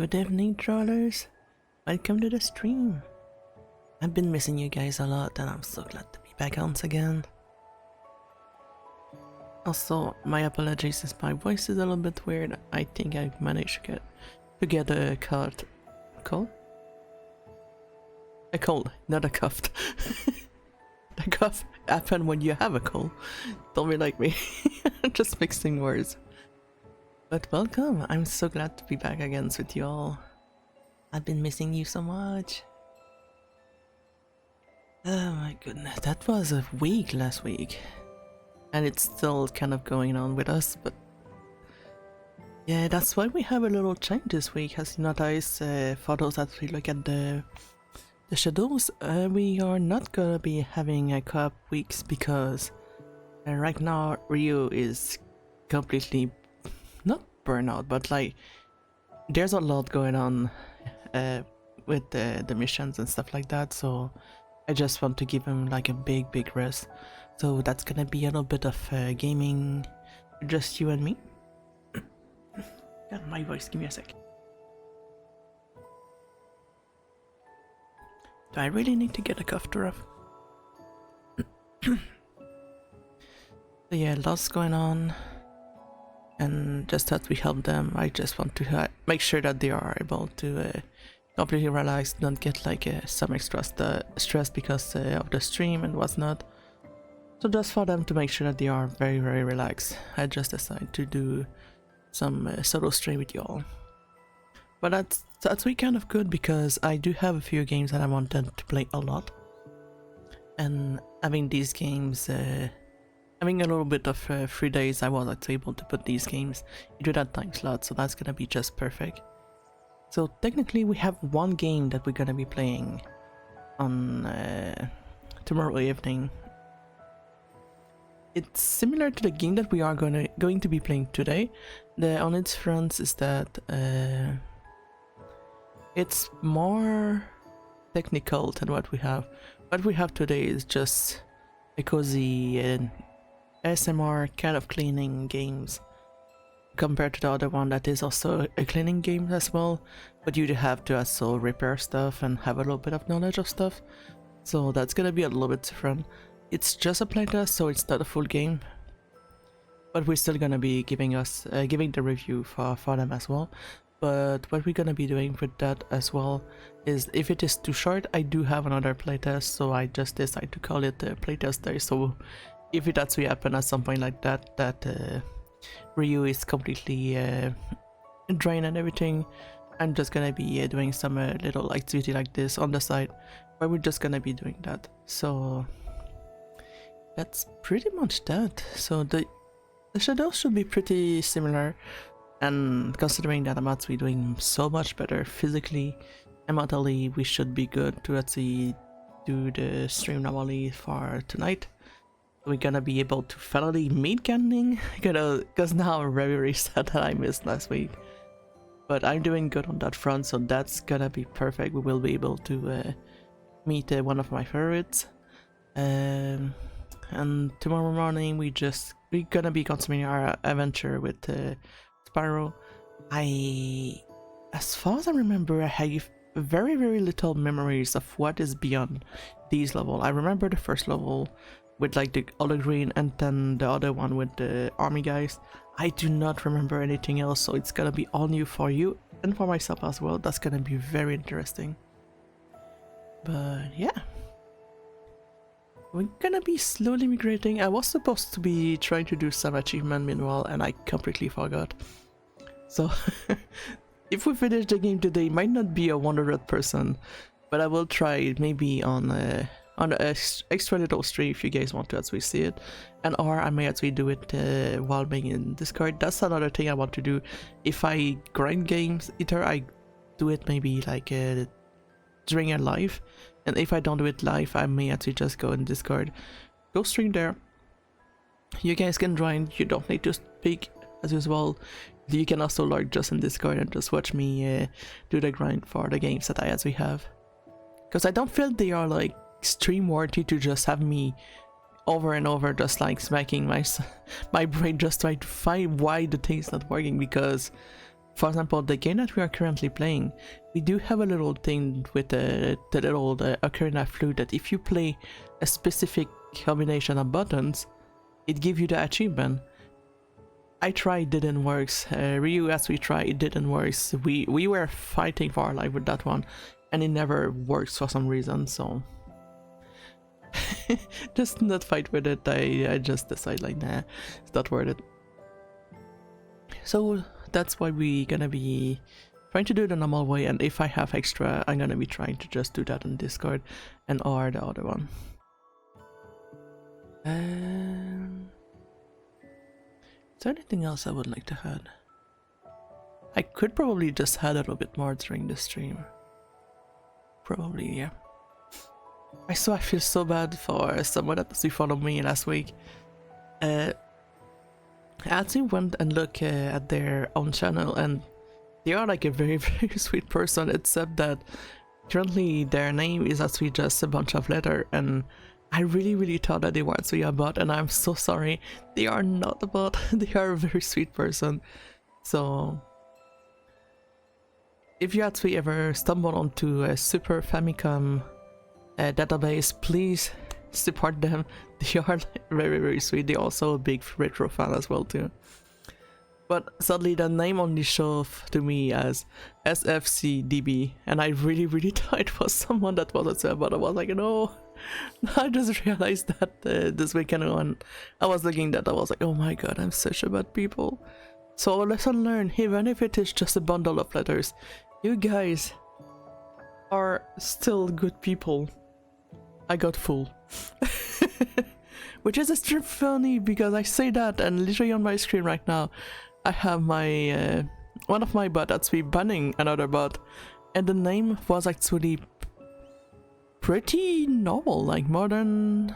Good evening, trollers. Welcome to the stream. I've been missing you guys a lot and I'm so glad to be back once again. Also, my apologies if my voice is a little bit weird. I think I managed to get a cold? A cold, not a cough. The cough happens when you have a cold. Don't be like me. Just mixing words. But welcome, I'm so glad to be back again with you all. I've been missing you so much. Oh my goodness, that was a week last week. And it's still kind of going on with us, but... yeah, that's why we have a little change this week. As you notice, for those that we look at the shadows, we are not gonna be having a co-op weeks because right now Ryu is completely... not burnout, but like there's a lot going on with the missions and stuff like that, so I just want to give him like a big rest. So that's gonna be a little bit of gaming, just you and me. God, my voice, give me a sec. Do I really need to get a cough off? So yeah, lots going on. And just as we help them, I just want to make sure that they are able to completely relax, don't get like some extra stress because of the stream and whatnot. So just for them to make sure that they are very relaxed, I just decided to do some solo stream with y'all. But that's really kind of good because I do have a few games that I wanted to play a lot. And having these games... having a little bit of 3 days, I was actually able to put these games into that time slot, so that's gonna be just perfect. So technically we have one game that we're gonna be playing on tomorrow evening. It's similar to the game that we are going to be playing today. The only difference is that it's more technical than what we have. What we have today is just a cozy ASMR kind of cleaning games compared to the other one that is also a cleaning game as well, but you do have to also repair stuff and have a little bit of knowledge of stuff, so that's gonna be a little bit different. It's just a playtest, so it's not a full game, but we're still gonna be giving the review for them as well. But what we're gonna be doing with that as well is, if it is too short, I do have another playtest, so I just decided to call it playtest day. So if it actually happen at some point like that, Ryu is completely drained and everything, I'm just gonna be doing some little activity like this on the side, where we're just gonna be doing that. So that's pretty much that. So the shadows should be pretty similar, and considering that I'm actually doing so much better physically and mentally, we should be good to actually do the stream normally for tonight. We're gonna be able to finally meet Ganning, because now I'm very sad that I missed last week. But I'm doing good on that front, so that's gonna be perfect. We will be able to meet one of my favorites. And tomorrow morning we're gonna be continuing our adventure with Spyro. As far as I remember, I have very little memories of what is beyond these levels. I remember the first level with like the other green, and then the other one with the army guys. I do not remember anything else, so it's gonna be all new for you and for myself as well. That's gonna be very interesting. But yeah, we're gonna be slowly migrating. I was supposed to be trying to do some achievement meanwhile, and I completely forgot. So if we finish the game today, it might not be a 100%, but I will try it maybe on an extra little stream if you guys want to actually see it, and or I may actually do it while being in Discord. That's another thing I want to do. If I grind games, either I do it maybe like during a live, and if I don't do it live, I may actually just go in Discord, go stream there. You guys can join, you don't need to speak as usual. You can also lurk just in Discord and just watch me do the grind for the games that I actually have, because I don't feel they are like stream worthy to just have me over and over just like smacking my brain just trying to find why the thing's not working, because for example, the game that we are currently playing, we do have a little thing with the little ocarina flute that if you play a specific combination of buttons, it gives you the achievement. I tried, didn't work. Ryu, as we tried, it didn't work. We were fighting for our life with that one, and it never works for some reason. So just not fight with it. I just decide like, nah, it's not worth it. So that's why we gonna be trying to do it the normal way, and if I have extra, I'm gonna be trying to just do that on Discord and or the other one. Is there anything else I would like to add? I could probably just add a little bit more during the stream. Probably, yeah. I feel so bad for someone that followed me last week. I actually went and looked at their own channel, and they are like a very, very sweet person, except that currently their name is actually just a bunch of letters, and I really, really thought that they were actually a bot, and I'm so sorry. They are not a bot. They are a very sweet person. So if you actually ever stumble onto a Super Famicom database, please support them. They are very, very sweet. They're also a big retro fan as well too. But sadly the name only showed to me as SFCDB, and I really, really thought it was someone that was also a bot. I was like, no. I just realized that this weekend when I was looking at that, I was like, oh my god, I'm such a bad people. So lesson learned, even if it is just a bundle of letters, you guys are still good people. I got fooled. Which is extremely funny because I say that, and literally on my screen right now I have my one of my bots actually banning another bot, and the name was actually pretty normal, like modern.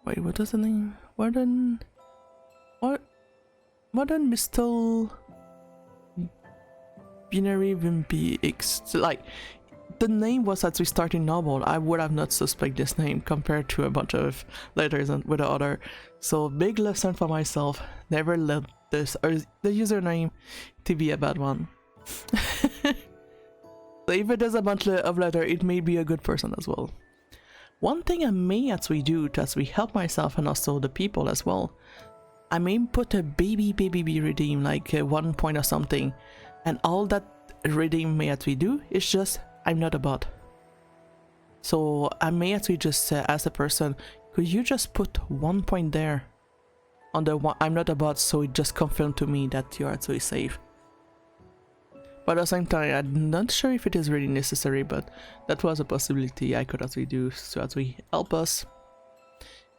Wait, what is the name? Modern Mistel Binary Wimpy X. Like, the name was actually starting normal. I would have not suspect this name compared to a bunch of letters and with the other. So big lesson for myself: never let this or the username to be a bad one. So if it is a bunch of letters, it may be a good person as well. One thing I may actually do to actually help myself and also the people as well, I may put a baby redeem, like 1 point or something, and all that redeem may actually do is just, I'm not a bot. So I may actually just ask the person, could you just put 1 point there on the one, I'm not a bot, so it just confirmed to me that you're actually safe. But at the same time, I'm not sure if it is really necessary, but that was a possibility I could actually do to actually help us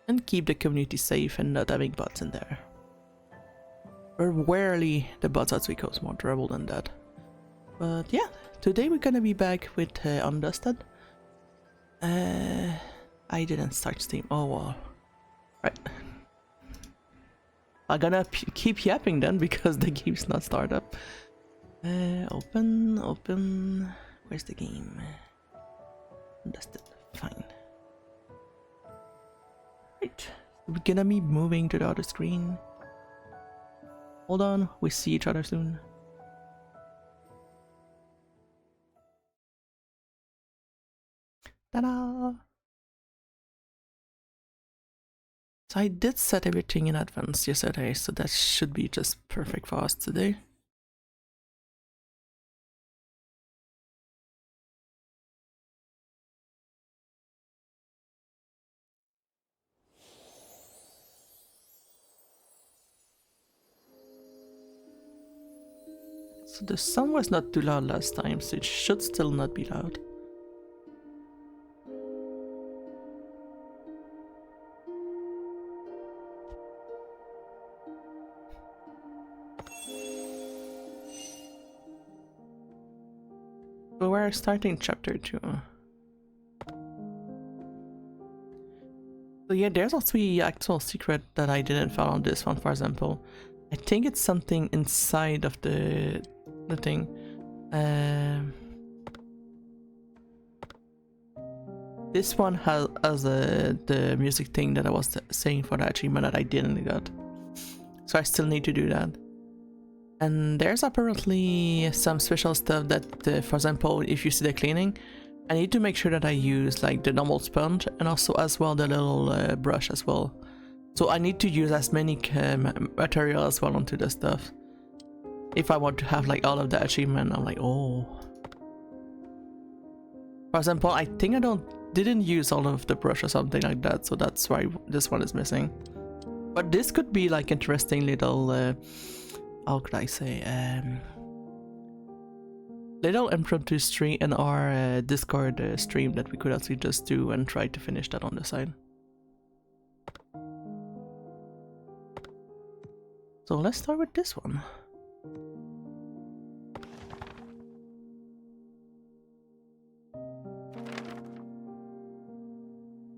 and keep the community safe and not having bots in there. But rarely the bots actually cause more trouble than that. But yeah, today we're gonna be back with Undusted. I didn't start Steam. Oh wow. Right. I'm gonna keep yapping then because the game's not started up. Open. Where's the game? Undusted. Fine. Right. We're gonna be moving to the other screen. Hold on, we see each other soon. Ta-da! So I did set everything in advance yesterday, so that should be just perfect for us today. So the sound was not too loud last time, so it should still not be loud. So we're starting chapter 2. So yeah, there's also the actual secret that I didn't find on this one, for example. I think it's something inside of the thing. This one has the music thing that I was saying for the achievement that I didn't get. So I still need to do that. And there's apparently some special stuff that, for example, if you see the cleaning, I need to make sure that I use like the normal sponge and also as well the little brush as well. So I need to use as many material as well onto the stuff. If I want to have like all of the achievement, I'm like, oh. For example, I think I didn't use all of the brush or something like that, so that's why this one is missing. But this could be like interesting little, how could I say, little impromptu stream in our Discord stream that we could actually just do and try to finish that on the side. So let's start with this one.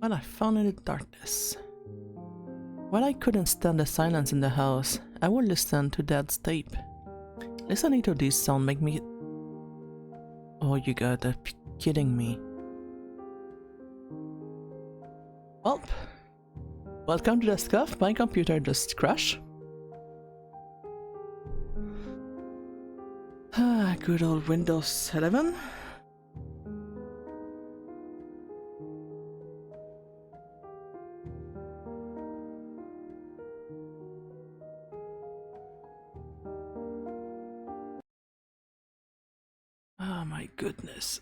Well, I found in the darkness. While I couldn't stand the silence in the house, I would listen to Dad's tape. Listening to this sound make me... Oh, you gotta be kidding me. Well, welcome to the scuff. My computer just crashed. Ah, good old Windows 11. Oh my goodness.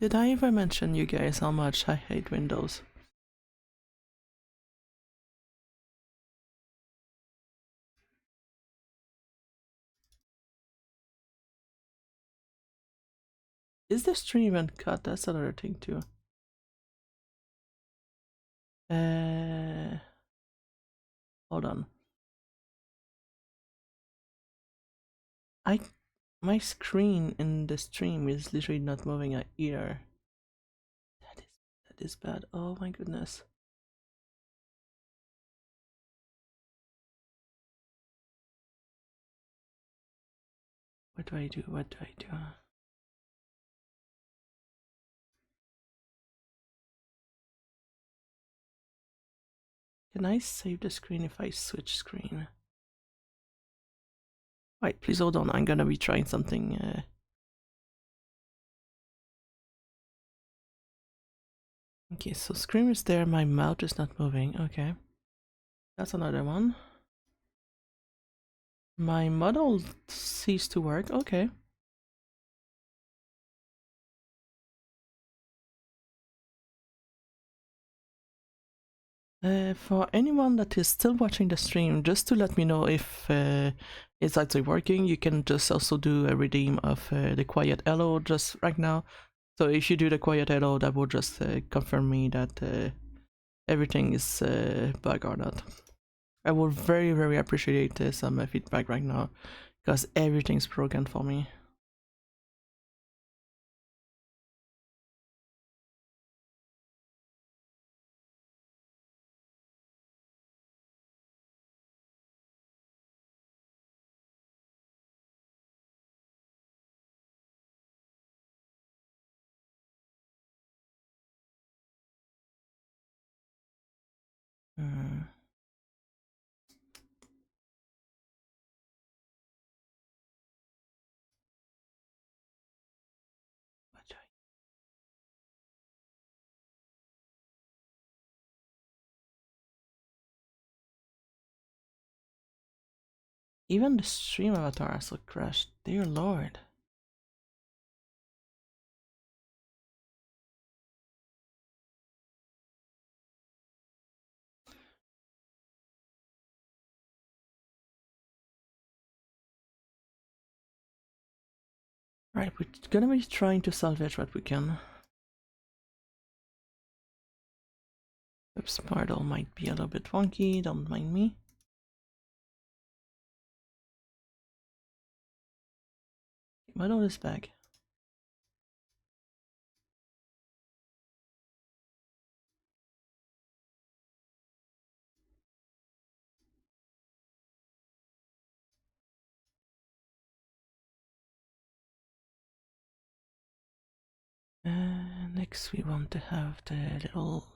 Did I ever mention you guys how much I hate Windows? Is the stream event cut? That's another thing too. Hold on. My screen in the stream is literally not moving either. That is bad. Oh my goodness. What do I do? What do I do? Can I save the screen if I switch screen? Wait, please hold on. I'm gonna be trying something. Okay, so screen is there. My mouth is not moving. Okay, that's another one. My model ceased to work. Okay. For anyone that is still watching the stream, just to let me know if it's actually working, you can just also do a redeem of the quiet hello just right now. So if you do the quiet hello, that will just confirm me that everything is bug or not. I would very appreciate some feedback right now, because everything's broken for me. Hmm. Even the stream avatar also crashed. Dear lord. Right, we're gonna be trying to salvage what we can. Oops, Pardal might be a little bit wonky, don't mind me. Model is back. Next we want to have the little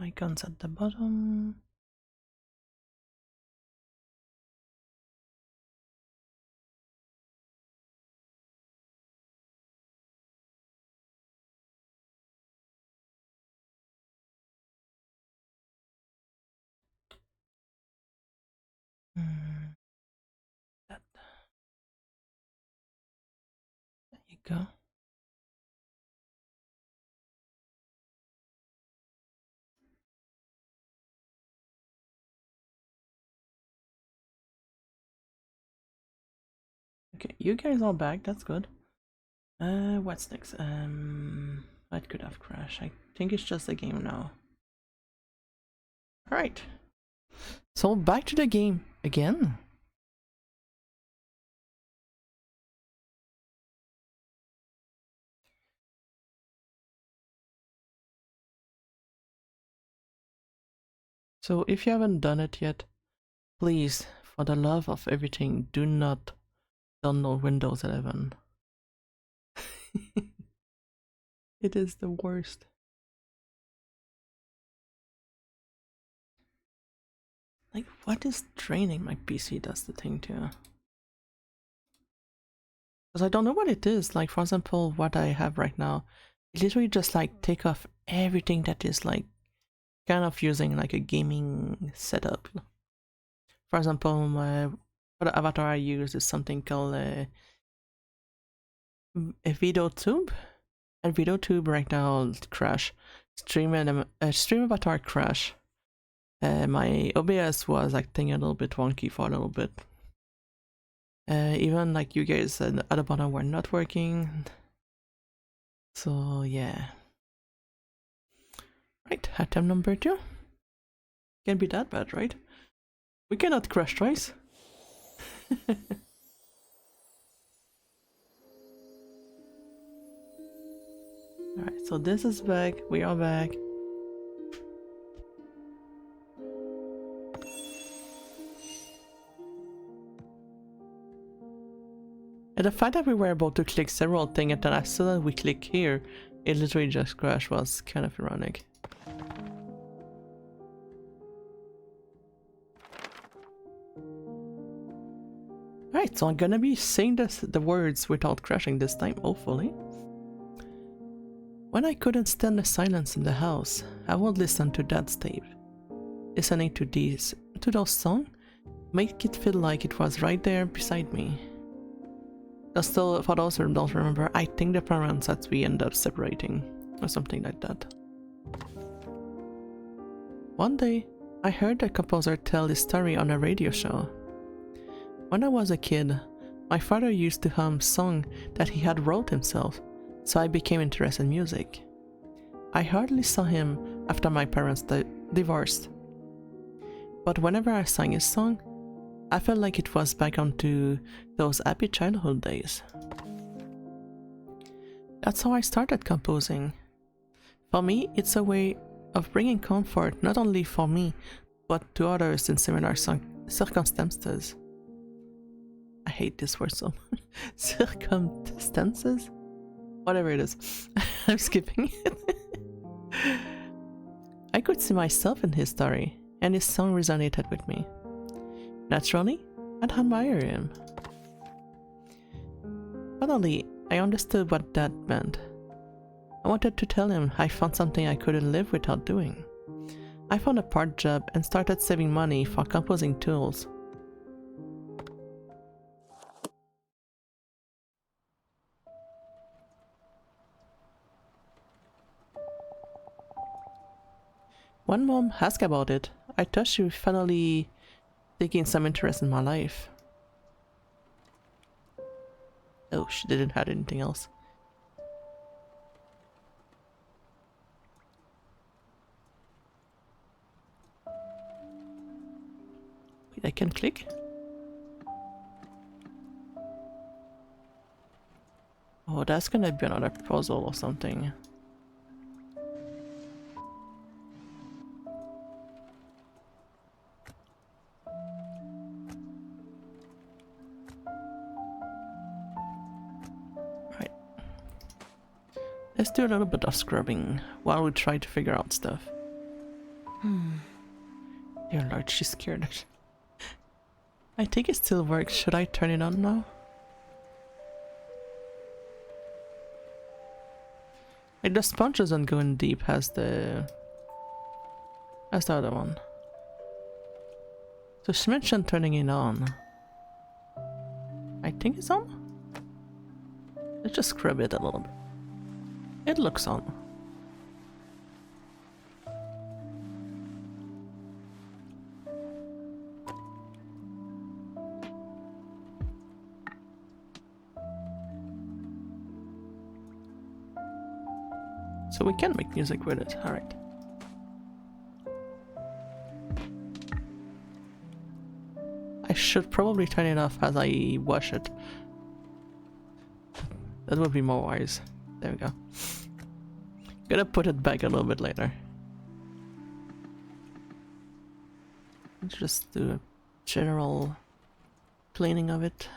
Icons at the bottom. That, there you go. Okay, you guys are back, that's good. What's next? That could have crashed. I think it's just a game now. Alright. So back to the game again. So if you haven't done it yet, please, for the love of everything, do not download Windows 11. It is the worst. Like, what is draining my PC? That's the thing too. Because I don't know what it is. Like, for example, what I have right now, it literally just like take off everything that is like kind of using like a gaming setup. For example, what avatar I use is something called a vtuber, and vtuber right now crash. Stream avatar crash. My OBS was acting a little bit wonky for a little bit. Even like you guys at the bottom were not working. So yeah. Right, attempt number 2. Can't be that bad, right? We cannot crash twice. Alright, so this is back, we are back. And the fact that we were able to click several things and then as soon as we click here, it literally just crashed was kind of ironic. Alright, so I'm gonna be saying the words without crashing this time, hopefully. When I couldn't stand the silence in the house, I would listen to Dad's tape. Listening to those songs, make it feel like it was right there beside me. Still, for those who don't remember, I think the parents that we end up separating, or something like that. One day, I heard the composer tell this story on a radio show. When I was a kid, my father used to hum songs that he had wrote himself, so I became interested in music. I hardly saw him after my parents divorced. But whenever I sang his song, I felt like it was back onto those happy childhood days. That's how I started composing. For me, it's a way of bringing comfort not only for me, but to others in similar circumstances. I hate this word so much. Circumstances? Whatever it is. I'm skipping it. I could see myself in his story, and his song resonated with me. Naturally, I'd admire him. Finally, I understood what that meant. I wanted to tell him I found something I couldn't live without doing. I found a part job and started saving money for composing tools. When Mom asked about it, I thought she was finally taking some interest in my life. Oh, she didn't have anything else. Wait, I can click? Oh, that's gonna be another puzzle or something. Right. Let's do a little bit of scrubbing while we try to figure out stuff. Dear Lord, she's scared. I think it still works. Should I turn it on now? Like the sponge doesn't go in deep as the other one. So she mentioned turning it on. I think it's on. Let's just scrub it a little bit. It looks on. So we can make music with it, alright. I should probably turn it off as I wash it. That would be more wise. There we go. Gonna put it back a little bit later. Let's just do a general cleaning of it.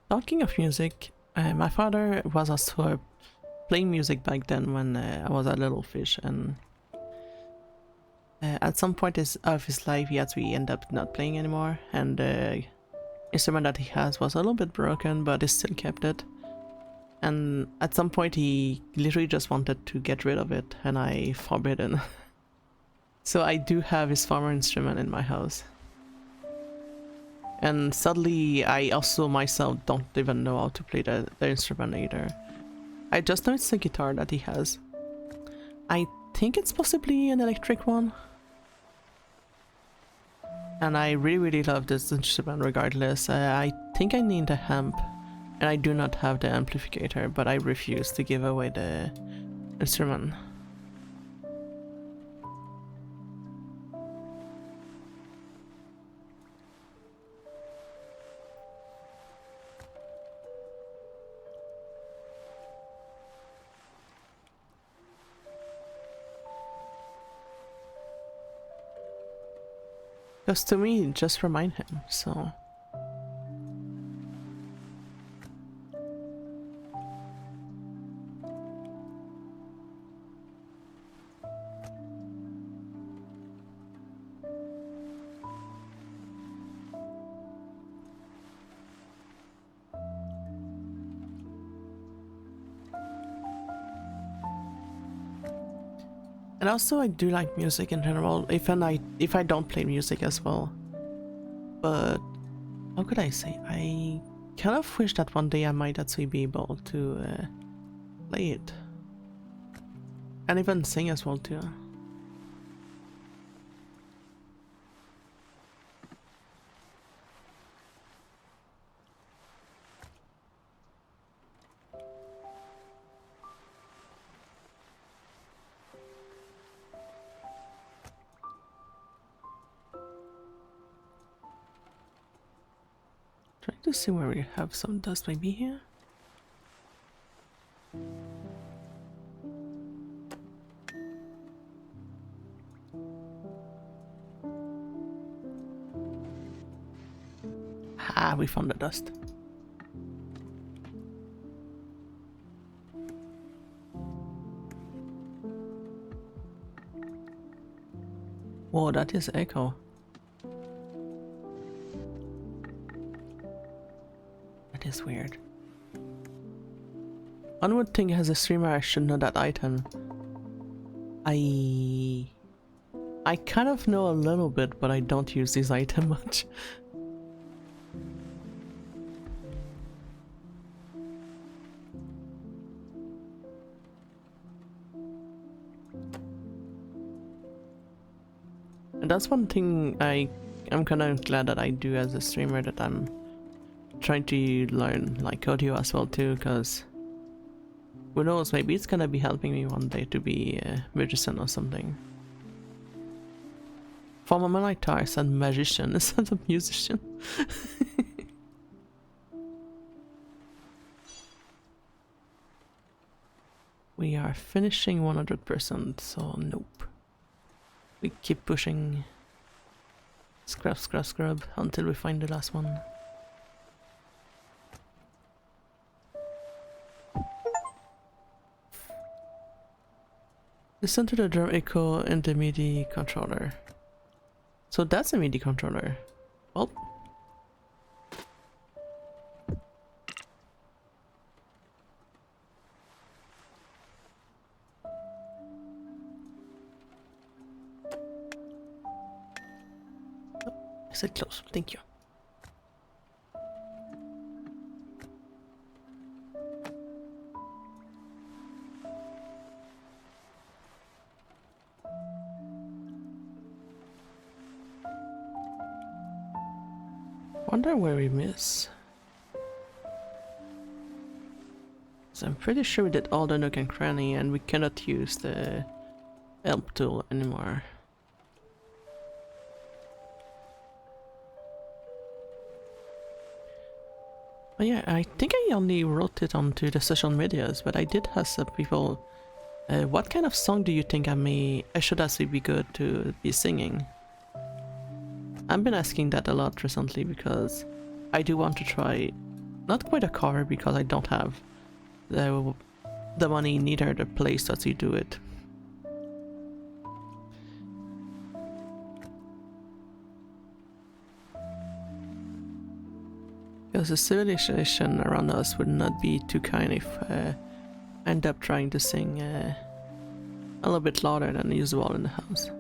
Talking of music, my father was also playing music back then when I was a little fish, and at some point of his life he actually ended up not playing anymore, and the instrument that he has was a little bit broken, but he still kept it. And at some point he literally just wanted to get rid of it, and I forbidden. So I do have his former instrument in my house. And sadly, I also myself don't even know how to play the instrument either. I just know it's a guitar that he has. I think it's possibly an electric one. And I really love this instrument regardless. I think I need a amp, and I do not have the amplifier, but I refuse to give away the instrument. Because to me, just remind him, so... And also I do like music in general, even if I don't play music as well. But how could I say? I kind of wish that one day I might actually be able to play it. And even sing as well too. Trying to see where we have some dust maybe here. Ah, we found the dust. Whoa, that is echo. That is weird. One would think as a streamer I should know that item. I kind of know a little bit, but I don't use this item much. And that's one thing I'm kind of glad that I do as a streamer, that I'm trying to learn like audio as well too, because who knows, maybe it's gonna be helping me one day to be a musician or something. For a moment I thought I said magician instead of musician. We are finishing 100%, so nope. We keep pushing. Scrub, scrub, scrub until we find the last one. Listen to the drum echo in the MIDI controller. So that's a MIDI controller. Well. I said close, thank you. Wonder where we miss. So I'm pretty sure we did all the nook and cranny and we cannot use the help tool anymore. But yeah, I think I only wrote it onto the social medias, but I did have some people. What kind of song do you think I should actually be good to be singing? I've been asking that a lot recently because I do want to try, not quite a cover because I don't have the money, neither the place to actually do it. Because the civilization around us would not be too kind if I end up trying to sing a little bit louder than usual in the house.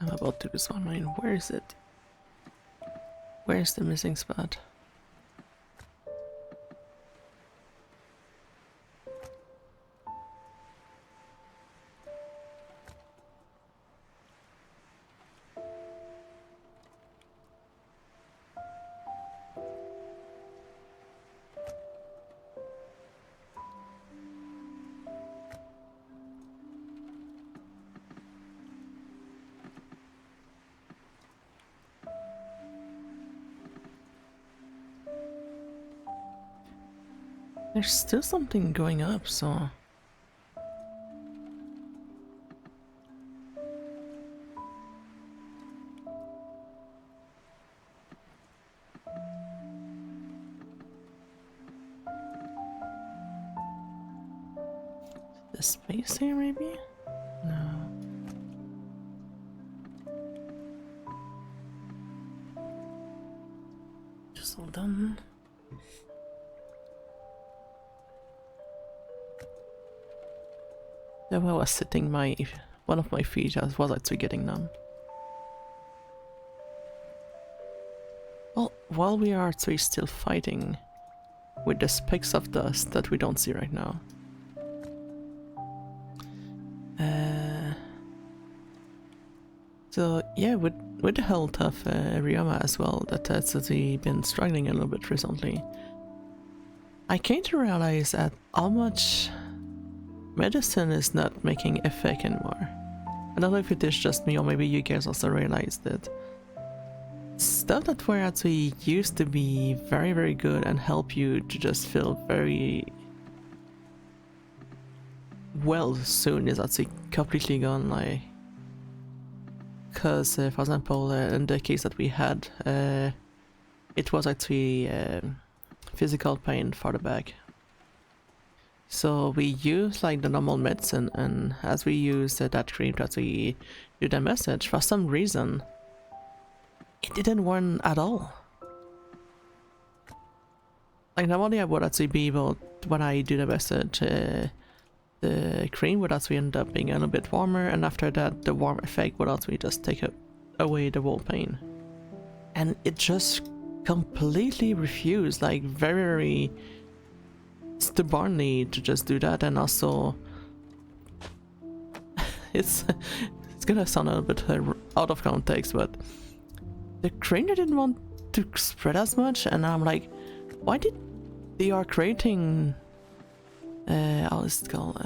I'm about to lose my mind. Where is it? Where's the missing spot? There's still something going up, so... The space here, maybe? No. Just hold on. The way I was sitting, one of my feet was actually getting numb. Well, while we are actually still fighting with the specks of dust that we don't see right now. So yeah, with the health of Ryoma as well, that has actually been struggling a little bit recently. I came to realize that how much medicine is not making effect anymore. I don't know if it is just me or maybe you guys also realized that stuff that were actually used to be very, very good and help you to just feel very well soon is actually completely gone. Like, because for example, in the case that we had, it was actually physical pain for the back. So we use like the normal medicine, and as we use that cream to actually do the message, for some reason it didn't work at all. Like normally I would actually be able, when I do the message, the cream would actually end up being a little bit warmer, and after that the warm effect would actually just take away the whole pain. And it just completely refused, like very stubbornly, to just do that. And also it's gonna sound a little bit out of context, but the creator didn't want to spread as much, and I'm like, why did they are creating how is it called?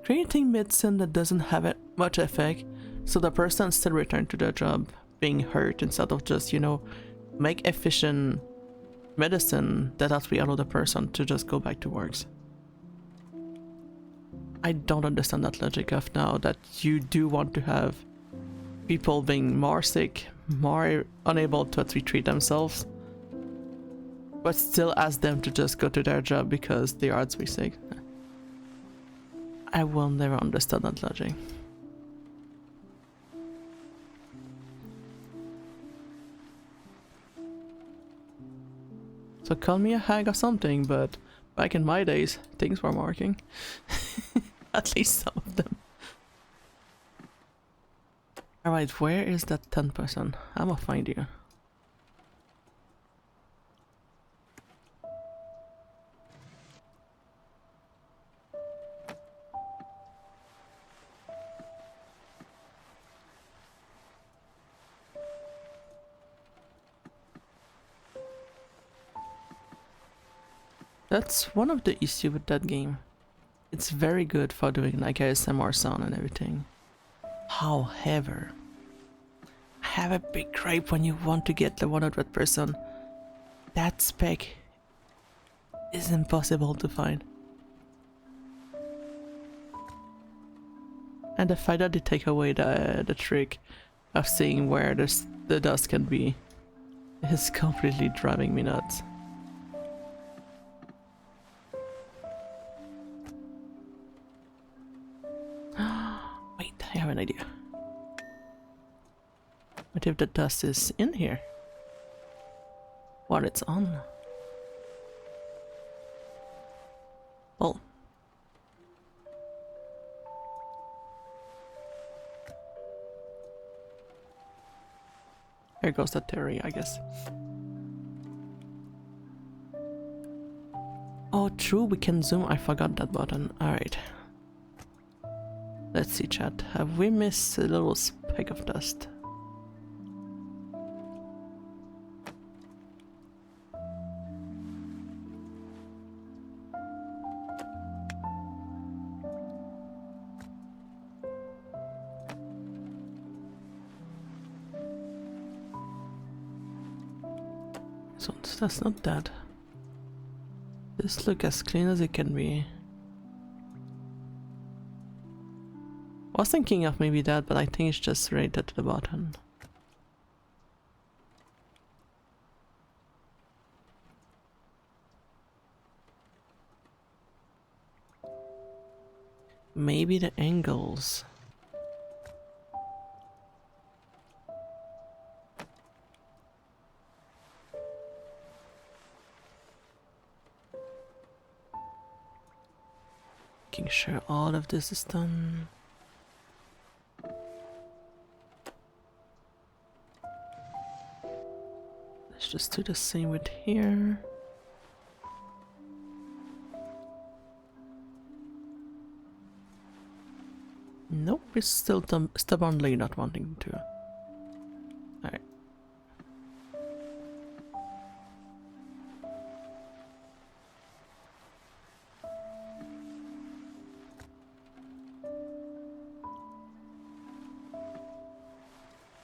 Creating medicine that doesn't have much effect, so the person still return to their job being hurt, instead of just, you know, make efficient medicine that actually allow the person to just go back to works. I don't understand that logic of now that you do want to have people being more sick, more unable to actually treat themselves, but still ask them to just go to their job because they are actually sick. I will never understand that logic. So call me a hag or something, but back in my days, things were working. At least some of them. Alright, where is that 10%? I'ma find you. That's one of the issues with that game. It's very good for doing like ASMR sound and everything. However, I have a big gripe when you want to get the 100%. That spec is impossible to find. And the fact that they take away the trick of seeing where the dust can be is completely driving me nuts. Wait, I have an idea. What if the dust is in here? While it's on? Well. Here goes that theory, I guess. Oh, true, we can zoom. I forgot that button. Alright. Let's see, chat. Have we missed a little speck of dust? So that's not that. This looks as clean as it can be. I was thinking of maybe that, but I think it's just rated to the bottom. Maybe the angles. Making sure all of this is done. Let's just do the same with here. Nope, we're still stubbornly not wanting to. Alright.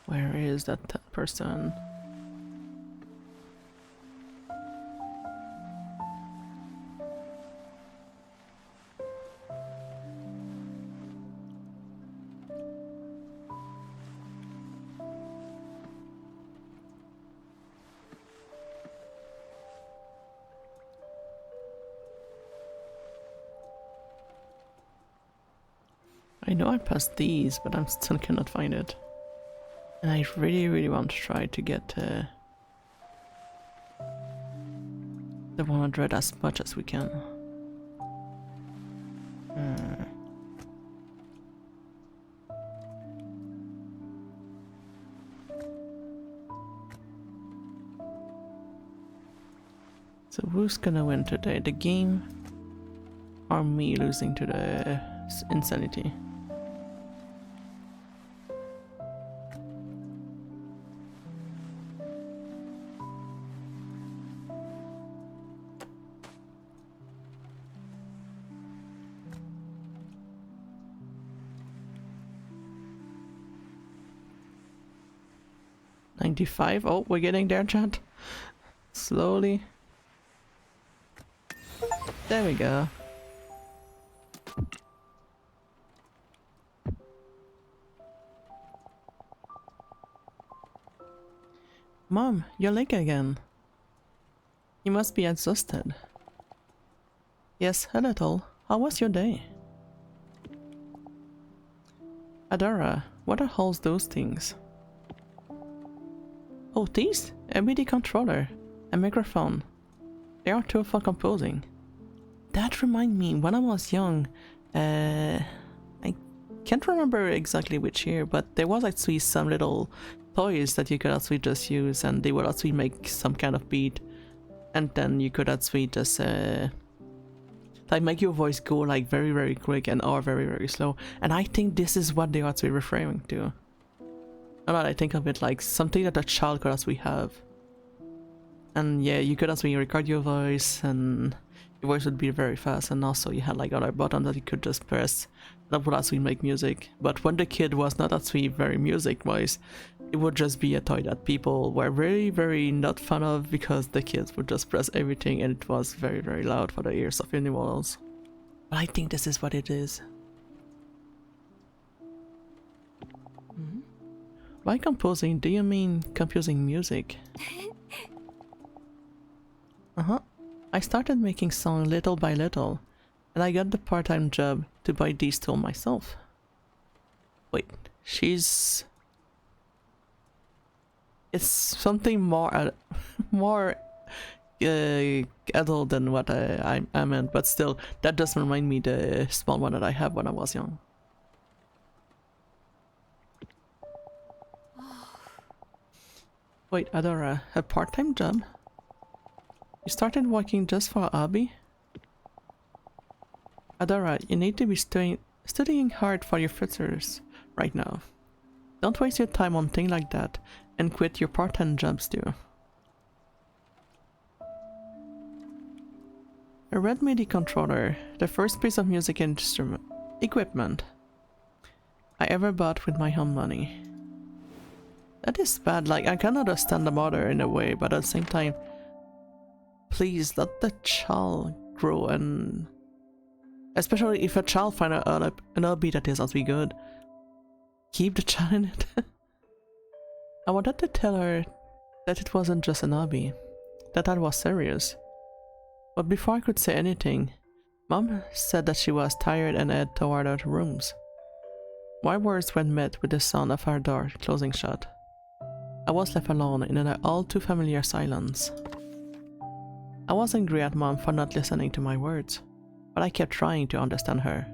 Where is that person? I know I passed these, but I'm still cannot find it. And I really want to try to get the 100 as much as we can. So who's gonna win today? The game or me losing to the insanity? 95. Oh, we're getting there, chat. Slowly. There we go. Mom, you're late again. You must be exhausted. Yes, a little. How was your day? Adora, what are all those things? Oh, these? A MIDI controller, a microphone. They are too for composing. That reminds me, when I was young, I can't remember exactly which year, but there was actually some little toys that you could actually just use, and they would actually make some kind of beat, and then you could actually just like make your voice go like very very quick and or very very slow. And I think this is what they are actually referring to. Now that I think of it, like something that a child could actually have. And yeah, you could actually record your voice, and your voice would be very fast, and also you had like other buttons that you could just press that would actually make music. But when the kid was not actually very music wise, it would just be a toy that people were very very not fan of, because the kids would just press everything and it was very very loud for the ears of anyone else. But I think this is what it is. By composing, do you mean composing music? I started making songs little by little, and I got the part-time job to buy these tools myself. Wait, she's... It's something more more adult than what I meant, but still, that does remind me the small one that I had when I was young. Wait, Adora, a part-time job? You started working just for a hobby? Adora, you need to be studying hard for your futures right now. Don't waste your time on things like that, and quit your part-time jobs too. A red MIDI controller, the first piece of music instrument equipment I ever bought with my own money. That is bad. Like, I can understand the mother in a way, but at the same time, please let the child grow, and especially if a child finds an hobby that is actually good, keep the child in it. I wanted to tell her that it wasn't just an hobby, that I was serious. But before I could say anything, Mom said that she was tired and headed toward our rooms. My words were met with the sound of our door closing shut. I was left alone in an all too familiar silence. I was angry at Mom for not listening to my words, but I kept trying to understand her.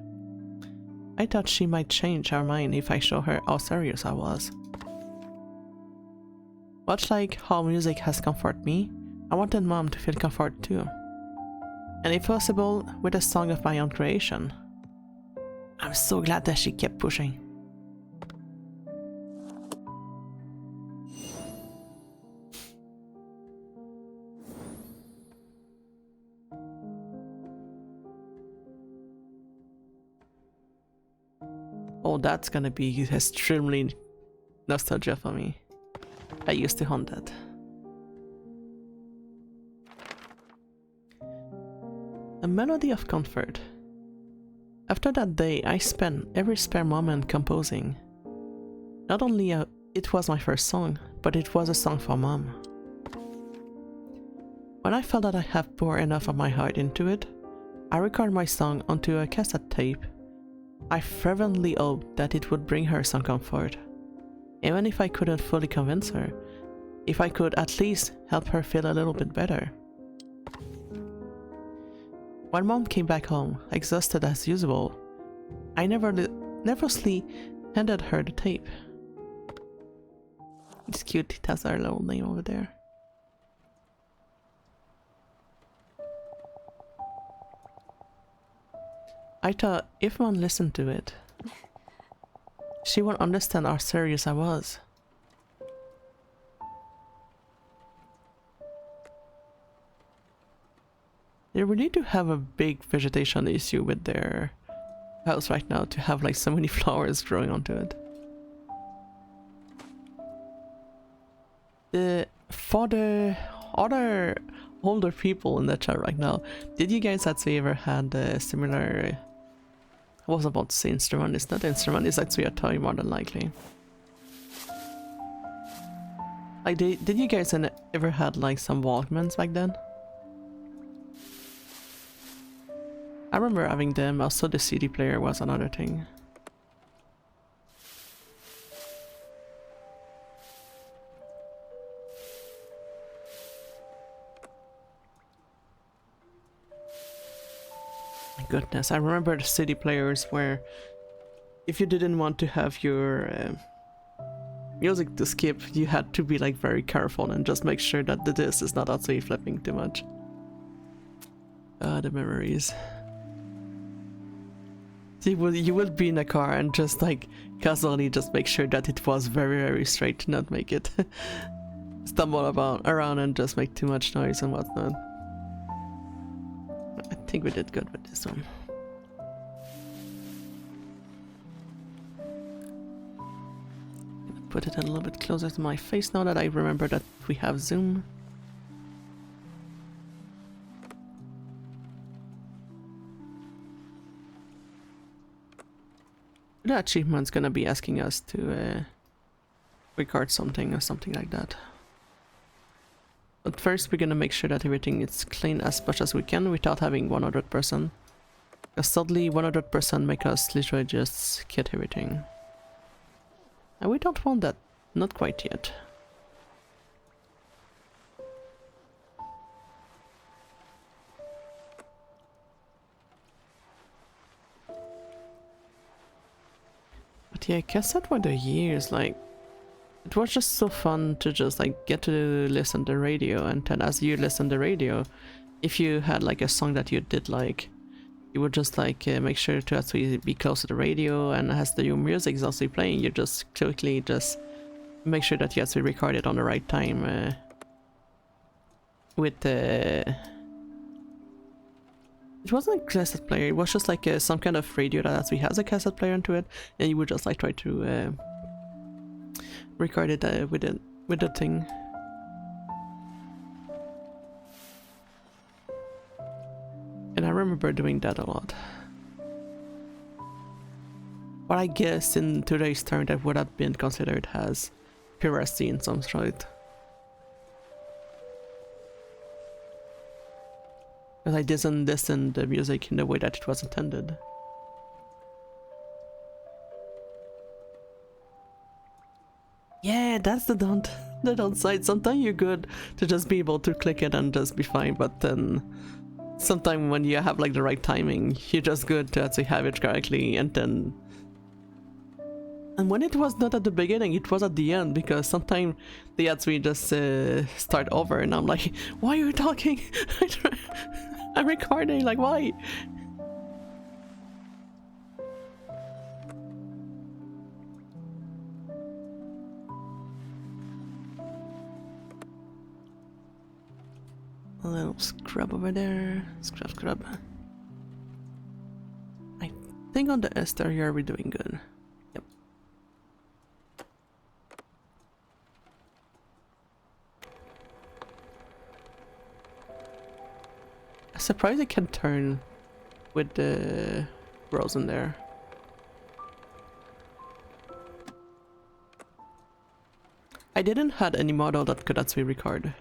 I thought she might change her mind if I showed her how serious I was. Much like how music has comforted me, I wanted Mom to feel comfort too. And if possible, with a song of my own creation. I'm so glad that she kept pushing. Oh, that's gonna be extremely nostalgia for me. I used to hunt that. A melody of comfort. After that day, I spent every spare moment composing. Not only it was my first song, but it was a song for Mom. When I felt that I have poured enough of my heart into it, I recorded my song onto a cassette tape. I fervently hoped that it would bring her some comfort. Even if I couldn't fully convince her, if I could at least help her feel a little bit better. When Mom came back home, exhausted as usual, I nervously handed her the tape. It's cute, it has our little name over there. I thought if Mom listened to it, she would understand how serious I was. They really do have a big vegetation issue with their house right now, to have like so many flowers growing onto it. For the other older people in the chat right now, did you guys actually ever had a similar? I was about to say instrument. It's not an instrument. It's actually a toy more than likely. Like, did you guys ever had like some Walkmans back then? I remember having them. Also, the CD player was another thing. My goodness, I remember the CD players where if you didn't want to have your music to skip, you had to be like very careful and just make sure that the disc is not actually flipping too much. The memories. You will be in a car and just like casually just make sure that it was very straight to not make it stumble around and just make too much noise and whatnot. I think we did good with this one. Put it a little bit closer to my face now that I remember that we have zoom. The achievement's gonna be asking us to record something or something like that. But first we're gonna make sure that everything is clean as much as we can without having 100%. Because suddenly 100% make us literally just get everything. And we don't want that. Not quite yet. But yeah, I guess that were the years, like, it was just so fun to just like get to listen to the radio, and then as you listen to the radio, if you had like a song that you did like, you would just like make sure to actually be close to the radio, and as the music is also playing, you just quickly just make sure that you actually record it on the right time with the... It wasn't a cassette player, it was just like some kind of radio that actually has a cassette player into it, and you would just like try to record it with the thing. And I remember doing that a lot. But I guess in today's term that would have been considered as piracy in some sort. Because I didn't listen to the music in the way that it was intended. Yeah, that's the downside. Sometimes you're good to just be able to click it and just be fine, but then sometimes when you have like the right timing, you're just good to actually have it correctly, and then... And when it was not at the beginning, it was at the end, because sometimes they actually just start over, and I'm like, why are you talking? I'm recording, like, why? A little scrub over there. Scrub. I think on the ester here we're doing good. Yep. I'm surprised it can turn with the rows in there. I didn't had any model that could actually record.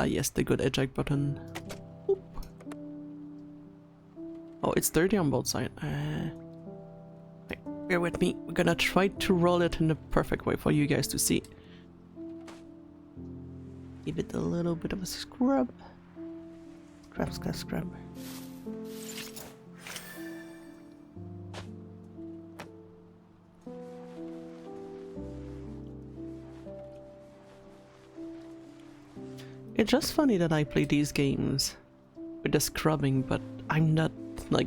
Yes, the good eject button. Oop. Oh, it's dirty on both sides. Wait, bear with me. We're gonna try to roll it in the perfect way for you guys to see. Give it a little bit of a scrub. Scrub. It's just funny that I play these games with the scrubbing, but I'm not like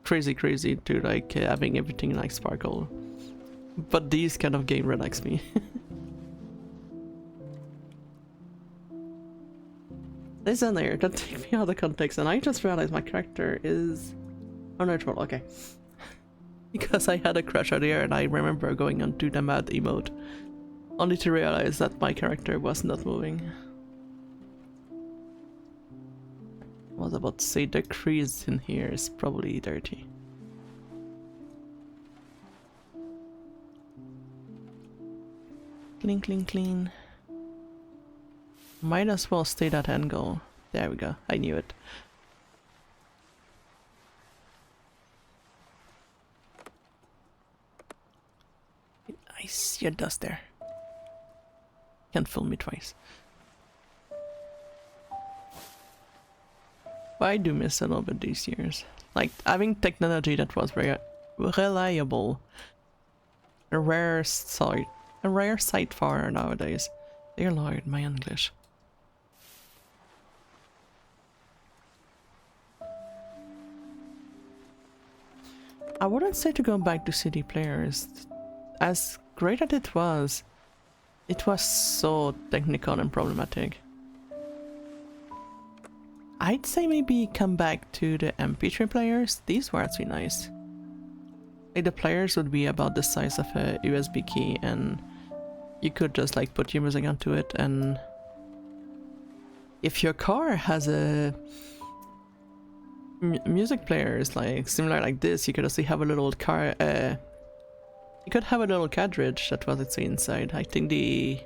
crazy to like having everything like sparkle. But these kind of game relax me. Listen there, that take me out of context, and I just realized my character is unnatural. Okay. Because I had a crush earlier and I remember going on to the mad emote. only to realize that my character was not moving. I was about to say the crease in here is probably dirty. Clean, clean, clean. Might as well stay that angle. There we go, I knew it. I see a dust there. Can't fool me twice. But I do miss a little bit these years. Like having technology that was very reliable. A rare sight for nowadays. Dear Lord, my English. I wouldn't say to go back to CD players. As great as it was so technical and problematic. I'd say maybe come back to the MP3 players. These were actually nice. Like the players would be about the size of a USB key and you could just like put your music onto it, and if your car has a music players like similar like this, you could also have a little car you could have a little cartridge that was it's inside. I think in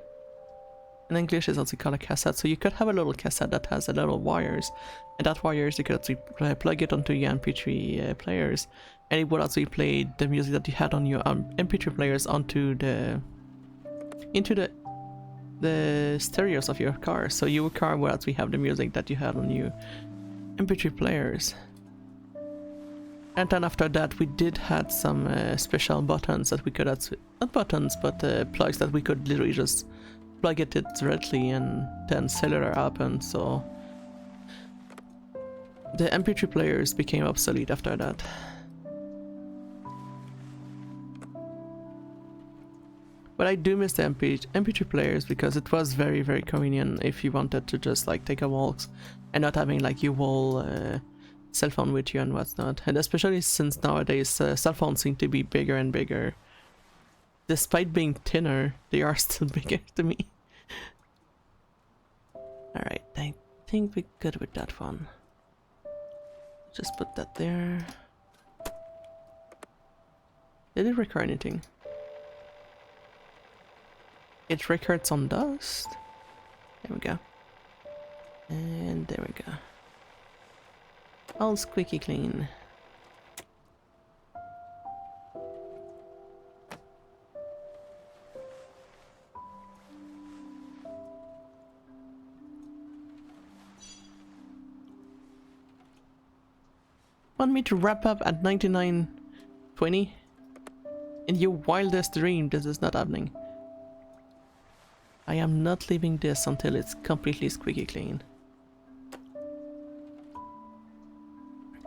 English is also called a cassette, so you could have a little cassette that has a little wires, and that wires you could actually plug it onto your MP3 players, and it would actually play the music that you had on your MP3 players onto the stereos of your car, so your car would actually have the music that you had on your MP3 players. And then after that we did had some special buttons that we could not buttons but plugs that we could literally just plug it directly and then cellular up, and so the MP3 players became obsolete after that. But I do miss the MP3 players because it was very, very convenient if you wanted to just like take a walk and not having like your whole cell phone with you and whatnot. And especially since nowadays cell phones seem to be bigger and bigger. Despite being thinner, they are still bigger to me. Alright, I think we're good with that one. Just put that there. Did it record anything? It records on dust. There we go. And there we go. All squeaky clean. Want me to wrap up at 99:20? In your wildest dream, this is not happening. I am not leaving this until it's completely squeaky clean.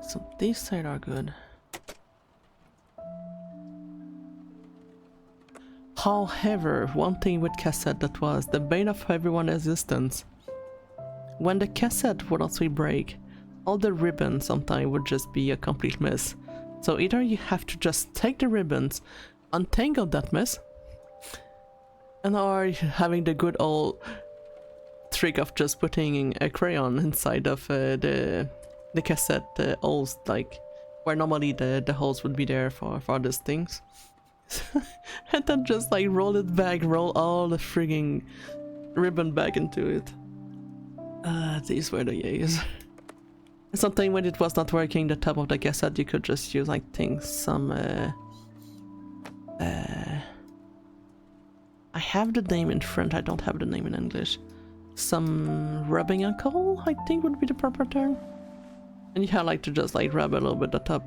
So these side are good. However, one thing with cassette that was the bane of everyone's existence. When the cassette would also break, all the ribbons sometimes would just be a complete mess. So either you have to just take the ribbons, untangle that mess, and or having the good old trick of just putting a crayon inside of the cassette holes, like where normally the holes would be there for these things. And then just like roll it back, roll all the frigging ribbon back into it. These were the days. Sometimes when it was not working, the top of the cassette, you could just use like some I have the name in French, I don't have the name in English. Some rubbing alcohol, I think would be the proper term. And you have like to just like rub a little bit the top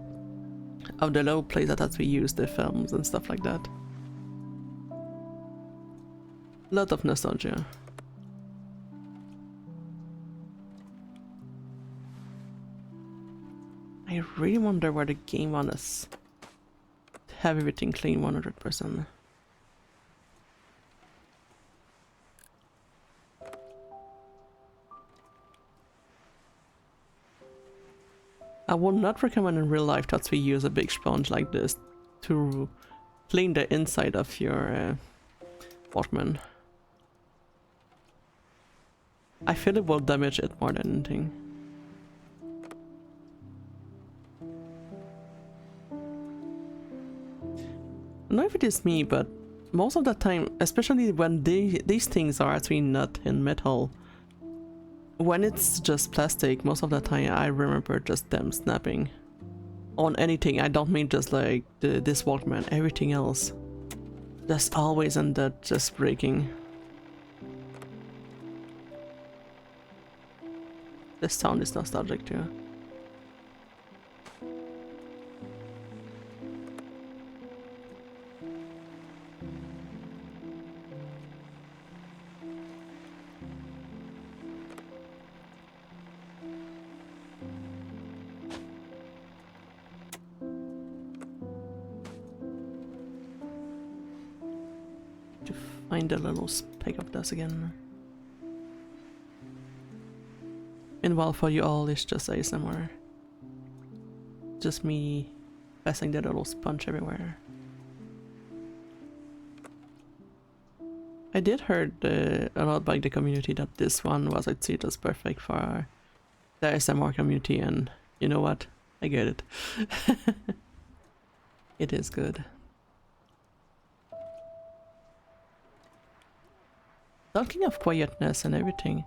of the low place that we use the films and stuff like that. Lot of nostalgia. I really wonder where the game wants us to have everything clean 100%. I would not recommend in real life that we use a big sponge like this to clean the inside of your Walkman. I feel it will damage it more than anything. I don't know if it is me, but most of the time, especially when these things are actually not in metal, when it's just plastic, most of the time I remember just them snapping. On anything, I don't mean just like this Walkman, everything else. Just always end up just breaking. This sound is nostalgic too. To find a little speck of dust again. Meanwhile, for you all, it's just ASMR. Just me passing that little sponge everywhere. I did heard a lot by the community that this one was, I'd say, just perfect for the ASMR community, and you know what? I get it. It is good. Talking of quietness and everything,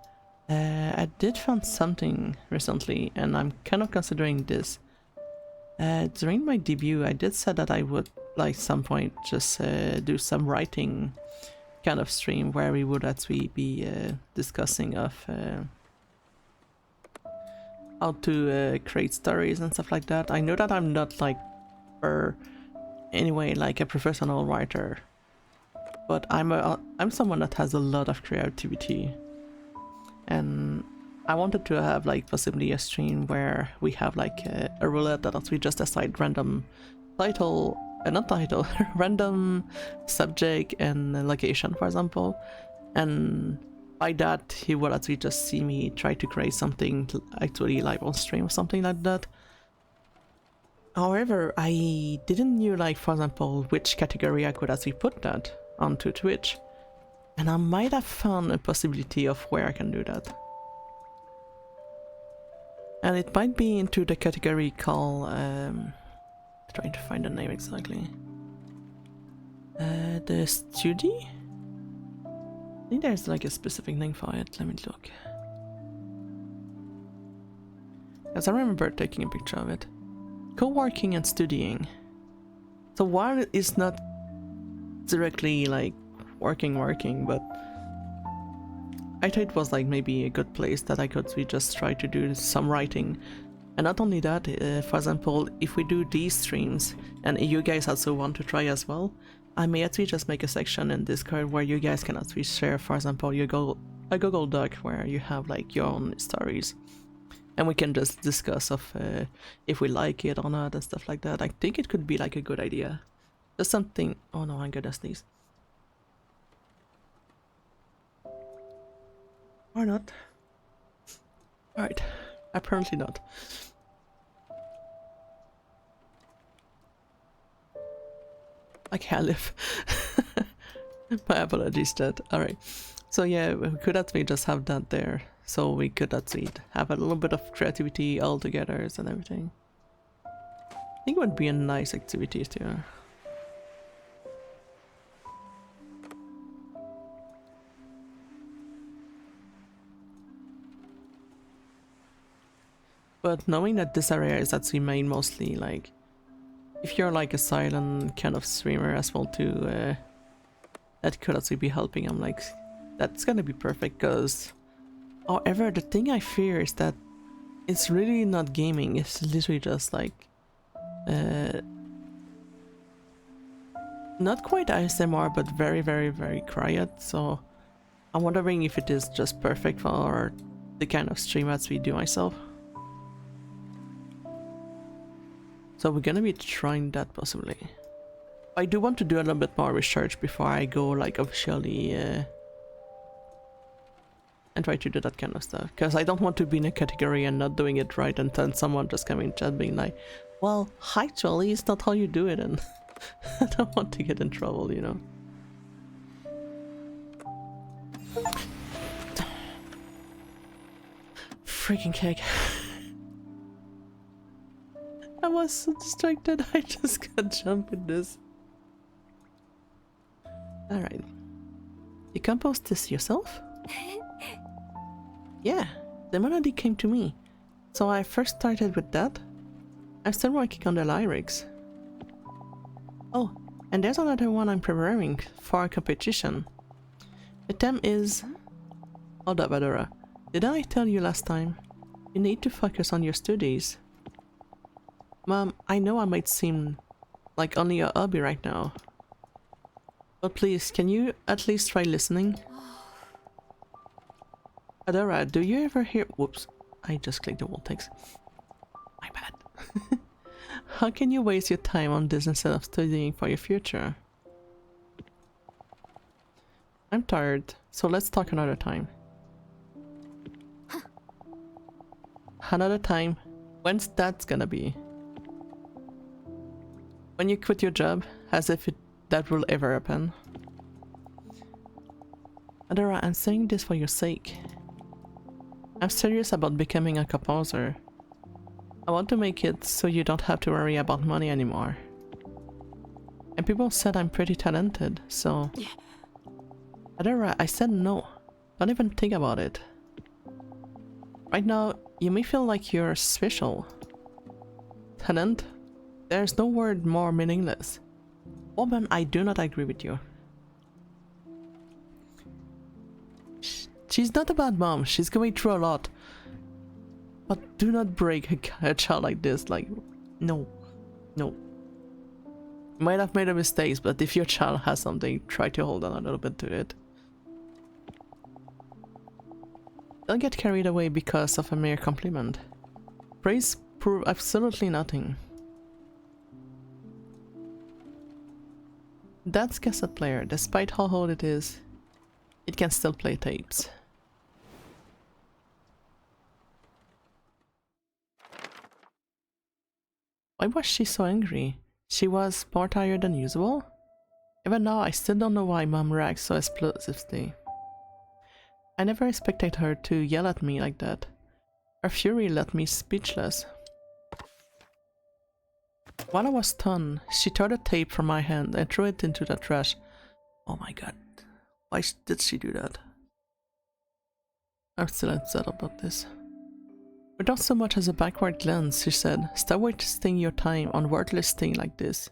I did find something recently, and I'm kind of considering this. During my debut, I did say that I would, like, some point just do some writing kind of stream where we would actually be discussing of how to create stories and stuff like that. I know that I'm not like anyway like a professional writer, but I'm someone that has a lot of creativity, and I wanted to have like possibly a stream where we have like a roulette that we just decide random title, not title, random subject and location, for example, and by that he will actually just see me try to create something actually live on stream or something like that. However, I didn't know, like, for example, which category I could actually put that onto Twitch, and I might have found a possibility of where I can do that. And it might be into the category called, trying to find the name exactly. The studio? I think there's like a specific name for it, let me look. Because I remember taking a picture of it. Co-working and studying. So while it's not directly like working, but I thought it was like maybe a good place that I could just try to do some writing. And not only that, for example, if we do these streams and you guys also want to try as well, I may actually just make a section in Discord where you guys can actually share, for example, a Google Doc where you have like your own stories. And we can just discuss of if we like it or not and stuff like that. I think it could be like a good idea. Just something. Oh no, I'm gonna sneeze. Or not. Alright. Apparently not. I can't live. My apologies, Dad. Alright. So yeah, we could actually just have that there. So we could actually have a little bit of creativity all together and everything. I think it would be a nice activity too. But knowing that this area is actually made mostly like, if you're like a silent kind of streamer as well too, that could actually be helping. I'm like, that's gonna be perfect because, however, the thing I fear is that it's really not gaming, it's literally just like, not quite ASMR, but very, very, very quiet, so I'm wondering if it is just perfect for the kind of stream as we do myself. So we're gonna be trying that possibly. I do want to do a little bit more research before I go like officially and try to do that kind of stuff, because I don't want to be in a category and not doing it right and then someone just coming in chat being like, well, actually it's not how you do it, and I don't want to get in trouble, you know. Freaking cake. I was so distracted, I just can't jump in this. Alright. You composed this yourself? Yeah, the melody came to me. So I first started with that. I'm still working on the lyrics. Oh, and there's another one I'm preparing for a competition. The theme is... Hold up, Adora. Didn't I tell you last time? You need to focus on your studies. Mom, I know I might seem like only a hobby right now. But please, can you at least try listening? Adora, do you ever hear— Whoops, I just clicked the wall text. My bad. How can you waste your time on this instead of studying for your future? I'm tired, so let's talk another time. Another time? When's that gonna be? When you quit your job, as if that will ever happen. Adora, I'm saying this for your sake. I'm serious about becoming a composer. I want to make it so you don't have to worry about money anymore. And people said I'm pretty talented, so... Adora, I said no. Don't even think about it. Right now, you may feel like you're special. Talent? There's no word more meaningless. Woman, I do not agree with you. She's not a bad mom, she's going through a lot. But do not break a child like this, like, no. No. You might have made a mistake, but if your child has something, try to hold on a little bit to it. Don't get carried away because of a mere compliment. Praise prove absolutely nothing. That's cassette player, despite how old it is, it can still play tapes. Why was she so angry? She was more tired than usual? Even now, I still don't know why Mom reacts so explosively. I never expected her to yell at me like that. Her fury left me speechless. While I was stunned, she tore the tape from my hand and threw it into the trash. Oh my god. Why did she do that? I'm still upset about this. Without so much as a backward glance, she said, "Stop wasting your time on worthless things like this."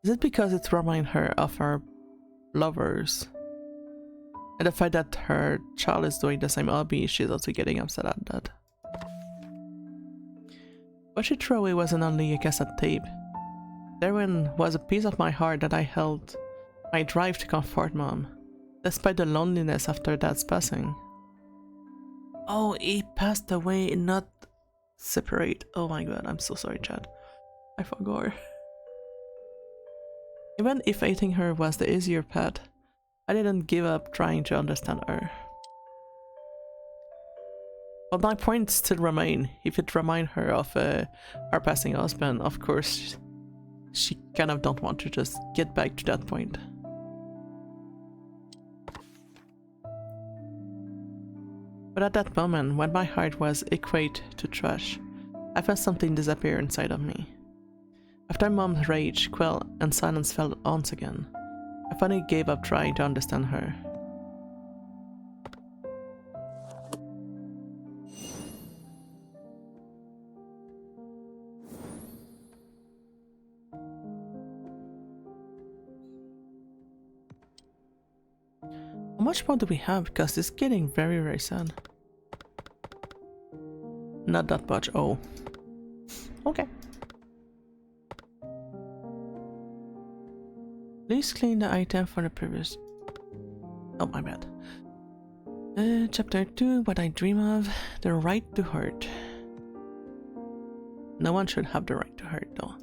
Is it because it reminds her of her lovers? And the fact that her child is doing the same hobby, she's also getting upset at that. What she threw away wasn't only a cassette tape. Therein was a piece of my heart that I held, my drive to comfort Mom, despite the loneliness after Dad's passing. Oh, he passed away, not separate. Oh my god, I'm so sorry, Chad. I forgot. Even if hating her was the easier path, I didn't give up trying to understand her. But my points still remain. If it reminds her of her passing husband, of course, she kind of don't want to just get back to that point. But at that moment, when my heart was equate to trash, I felt something disappear inside of me. After Mom's rage quelled and silence fell once again, I finally gave up trying to understand her. How much more do we have? Because it's getting very, very sad. Not that much. Oh. Okay. Please clean the item for the previous... Oh, my bad. Chapter 2, What I Dream of. The Right to Hurt. No one should have the right to hurt, though.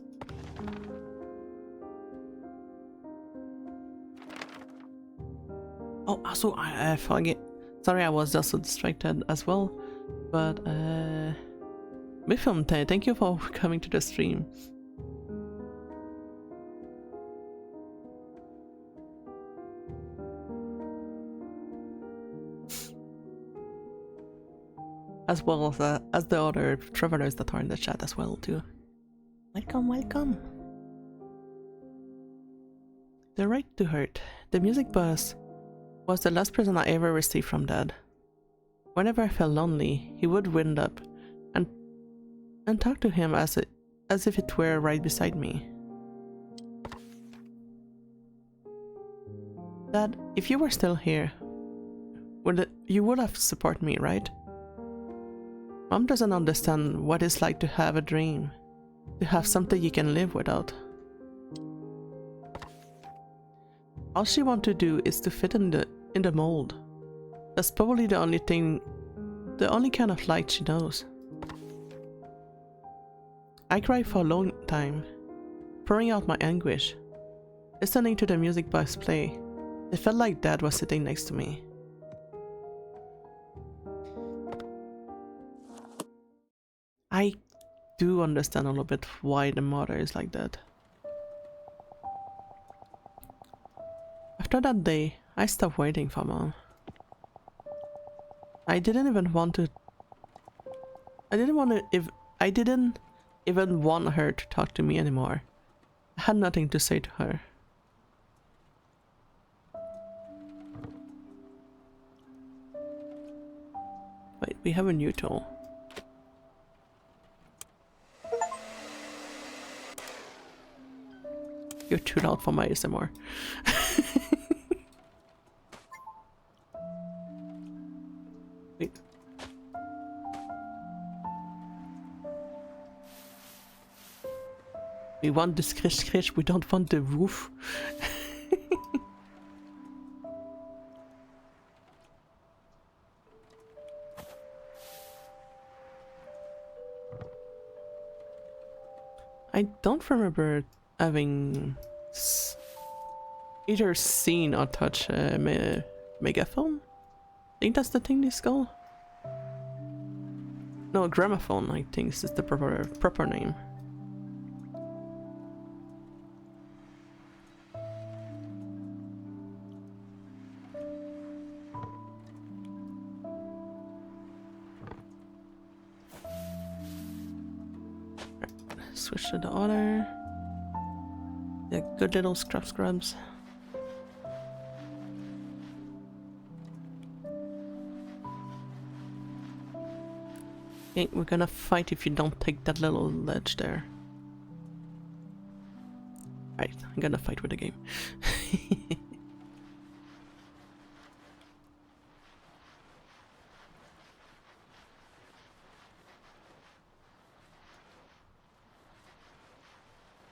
Oh, also, I forget. Sorry, I was just so distracted as well. But, Mifum, thank you for coming to the stream. as well as the other travelers that are in the chat as well too. Welcome, welcome. The Right to Hurt. The music boss was the last present I ever received from Dad. Whenever I felt lonely, he would wind up and talk to him as if it were right beside me. Dad, if you were still here, you would have supported me, right? Mom doesn't understand what it's like to have a dream, to have something you can live without. All she wants to do is to fit in the mold. That's probably the only kind of light she knows. I cried for a long time, pouring out my anguish. Listening to the music box play, it felt like Dad was sitting next to me. I do understand a little bit why the mother is like that. After that day, I stopped waiting for Mom. I didn't even want her to talk to me anymore. I had nothing to say to her. Wait, we have a new tool. You're too loud for my ASMR. Wait. We want the scratch scratch, we don't want the woof. I don't remember having either seen or touched a megaphone. I think that's the thing it's called. No, gramophone, I think is the proper name. Switch to the other. Yeah, good little scrubs. Okay, we're gonna fight if you don't take that little ledge there. Right, I'm gonna fight with the game.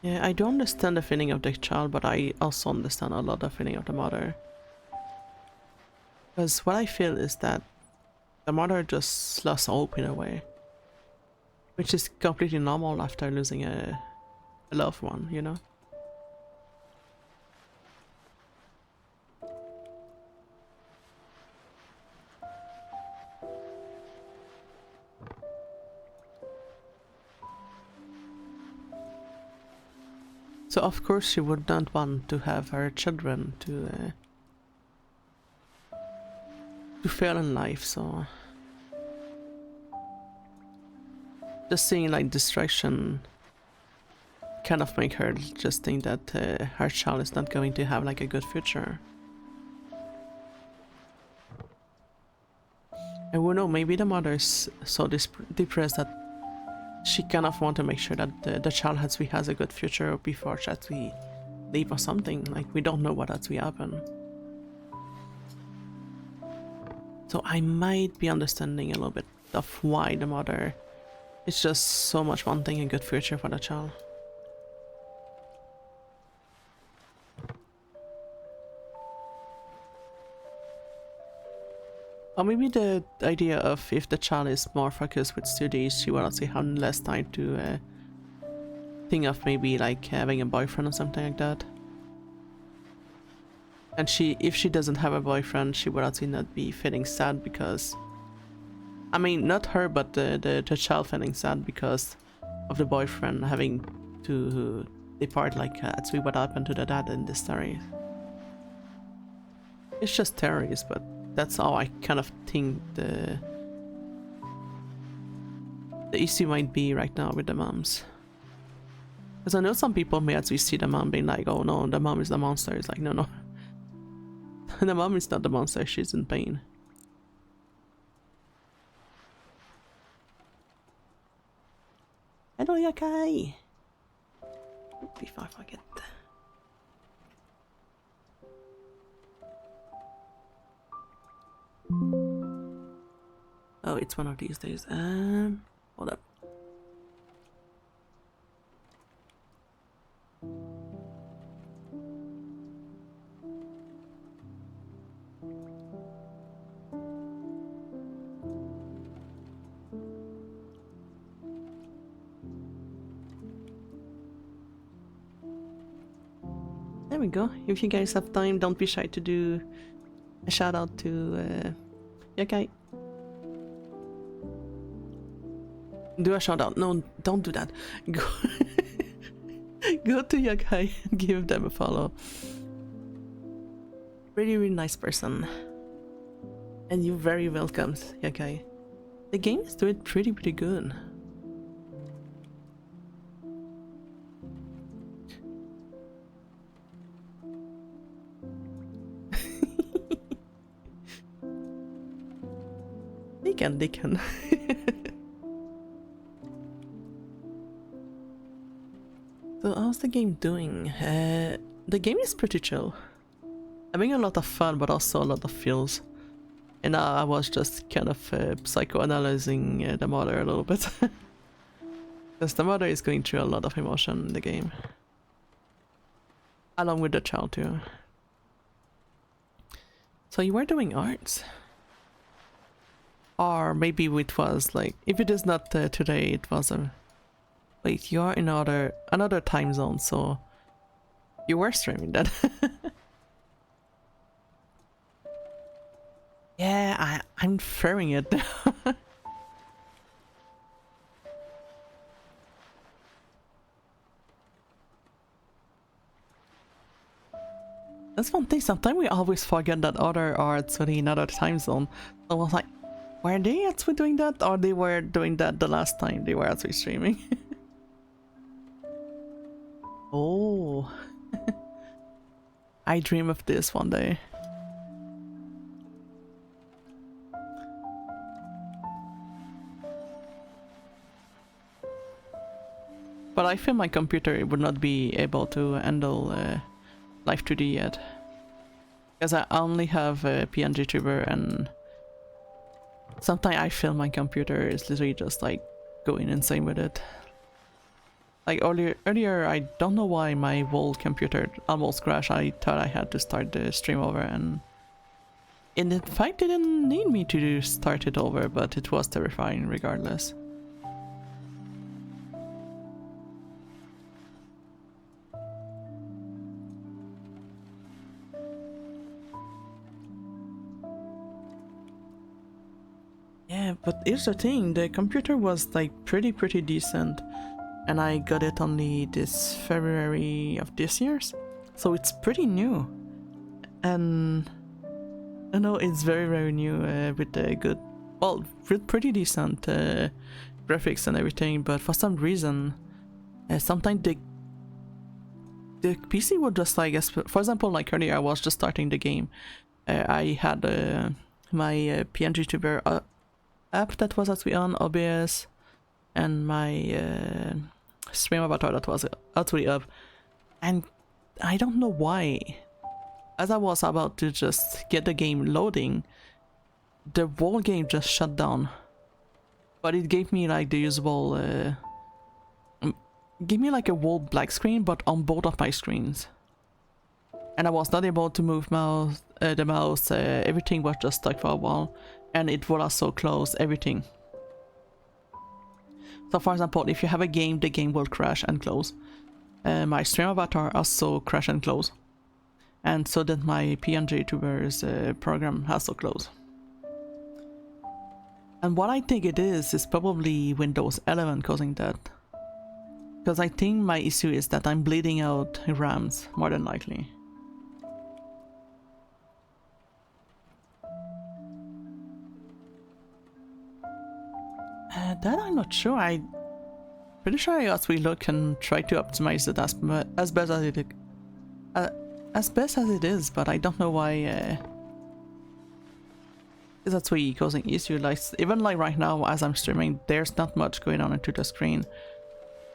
Yeah, I do understand the feeling of the child, but I also understand a lot the feeling of the mother. Because what I feel is that the mother just lost hope in a way. Which is completely normal after losing a loved one, you know? So of course she would not want to have her children to fail in life, so just seeing like distraction kind of make her just think that her child is not going to have like a good future. And we know maybe the mother is so depressed that she kind of want to make sure that the child has a good future before that we leave or something. Like, we don't know what has to happen. So I might be understanding a little bit of why the mother is just so much wanting a good future for the child. Or maybe the idea of if the child is more focused with studies, she will also have less time to think of maybe like having a boyfriend or something like that. And if she doesn't have a boyfriend, she will also not be feeling sad because, I mean, not her, but the child feeling sad because of the boyfriend having to depart, like that's what happened to the dad in this story. It's just theories, but that's how I kind of think the issue might be right now with the moms. Because I know some people may actually see the mom being like, oh no, the mom is the monster. It's like, no, no. The mom is not the monster, she's in pain. Hello, Yakai! Before I forget. Oh, it's one of these days. Hold up. There we go. If you guys have time, don't be shy to do a shout out to Yakai. Do a shout out. No, don't do that. Go, go to Yakai and give them a follow. Really, really nice person. And you're very welcome, Yakai. The game is doing pretty good. They can. So how's the game doing? The game is pretty chill. Having a lot of fun, but also a lot of feels. And I was just kind of psychoanalyzing the mother a little bit. Because the mother is going through a lot of emotion in the game. Along with the child too. So you were doing arts? Or maybe it was like, if it is not today, it was a... Wait, you are in another time zone, so... You were streaming that. Yeah, I'm fearing it. That's one thing, sometimes we always forget that other arts were in another time zone. So I was like, were they actually doing that, or they were doing that the last time they were actually streaming? Oh. I dream of this one day. But I feel my computer would not be able to handle Live 2D yet. Because I only have ENvtuber, and sometimes I feel my computer is literally just like going insane with it. Like earlier, I don't know why my old computer almost crashed. I thought I had to start the stream over, and in fact, it didn't need me to start it over, but it was terrifying regardless. Yeah, but here's the thing, the computer was like pretty decent, and I got it only this February of this year, so it's pretty new. And I know it's very new with the good, well, with pretty decent graphics and everything, but for some reason, sometimes the PC would just like, for example, like earlier I was just starting the game, I had my ENvtuber app that was actually on OBS, and my stream avatar that was actually up, and I don't know why, as I was about to just get the game loading, the whole game just shut down. But it gave me like the usual gave me like a whole black screen, but on both of my screens, and I was not able to move the mouse. Everything was just stuck for a while, and it would also close everything. So for example, if you have a game, the game will crash and close. My stream avatar also crash and close, and so did my ENvtuber's program also close. And what I think it is probably Windows 11 causing that. Because I think my issue is that I'm bleeding out RAMs, more than likely. That I'm not sure. I pretty sure as we look and try to optimize it as best as it as best as it is, but I don't know why. That's why causing issue. Like even like right now as I'm streaming, there's not much going on into the screen,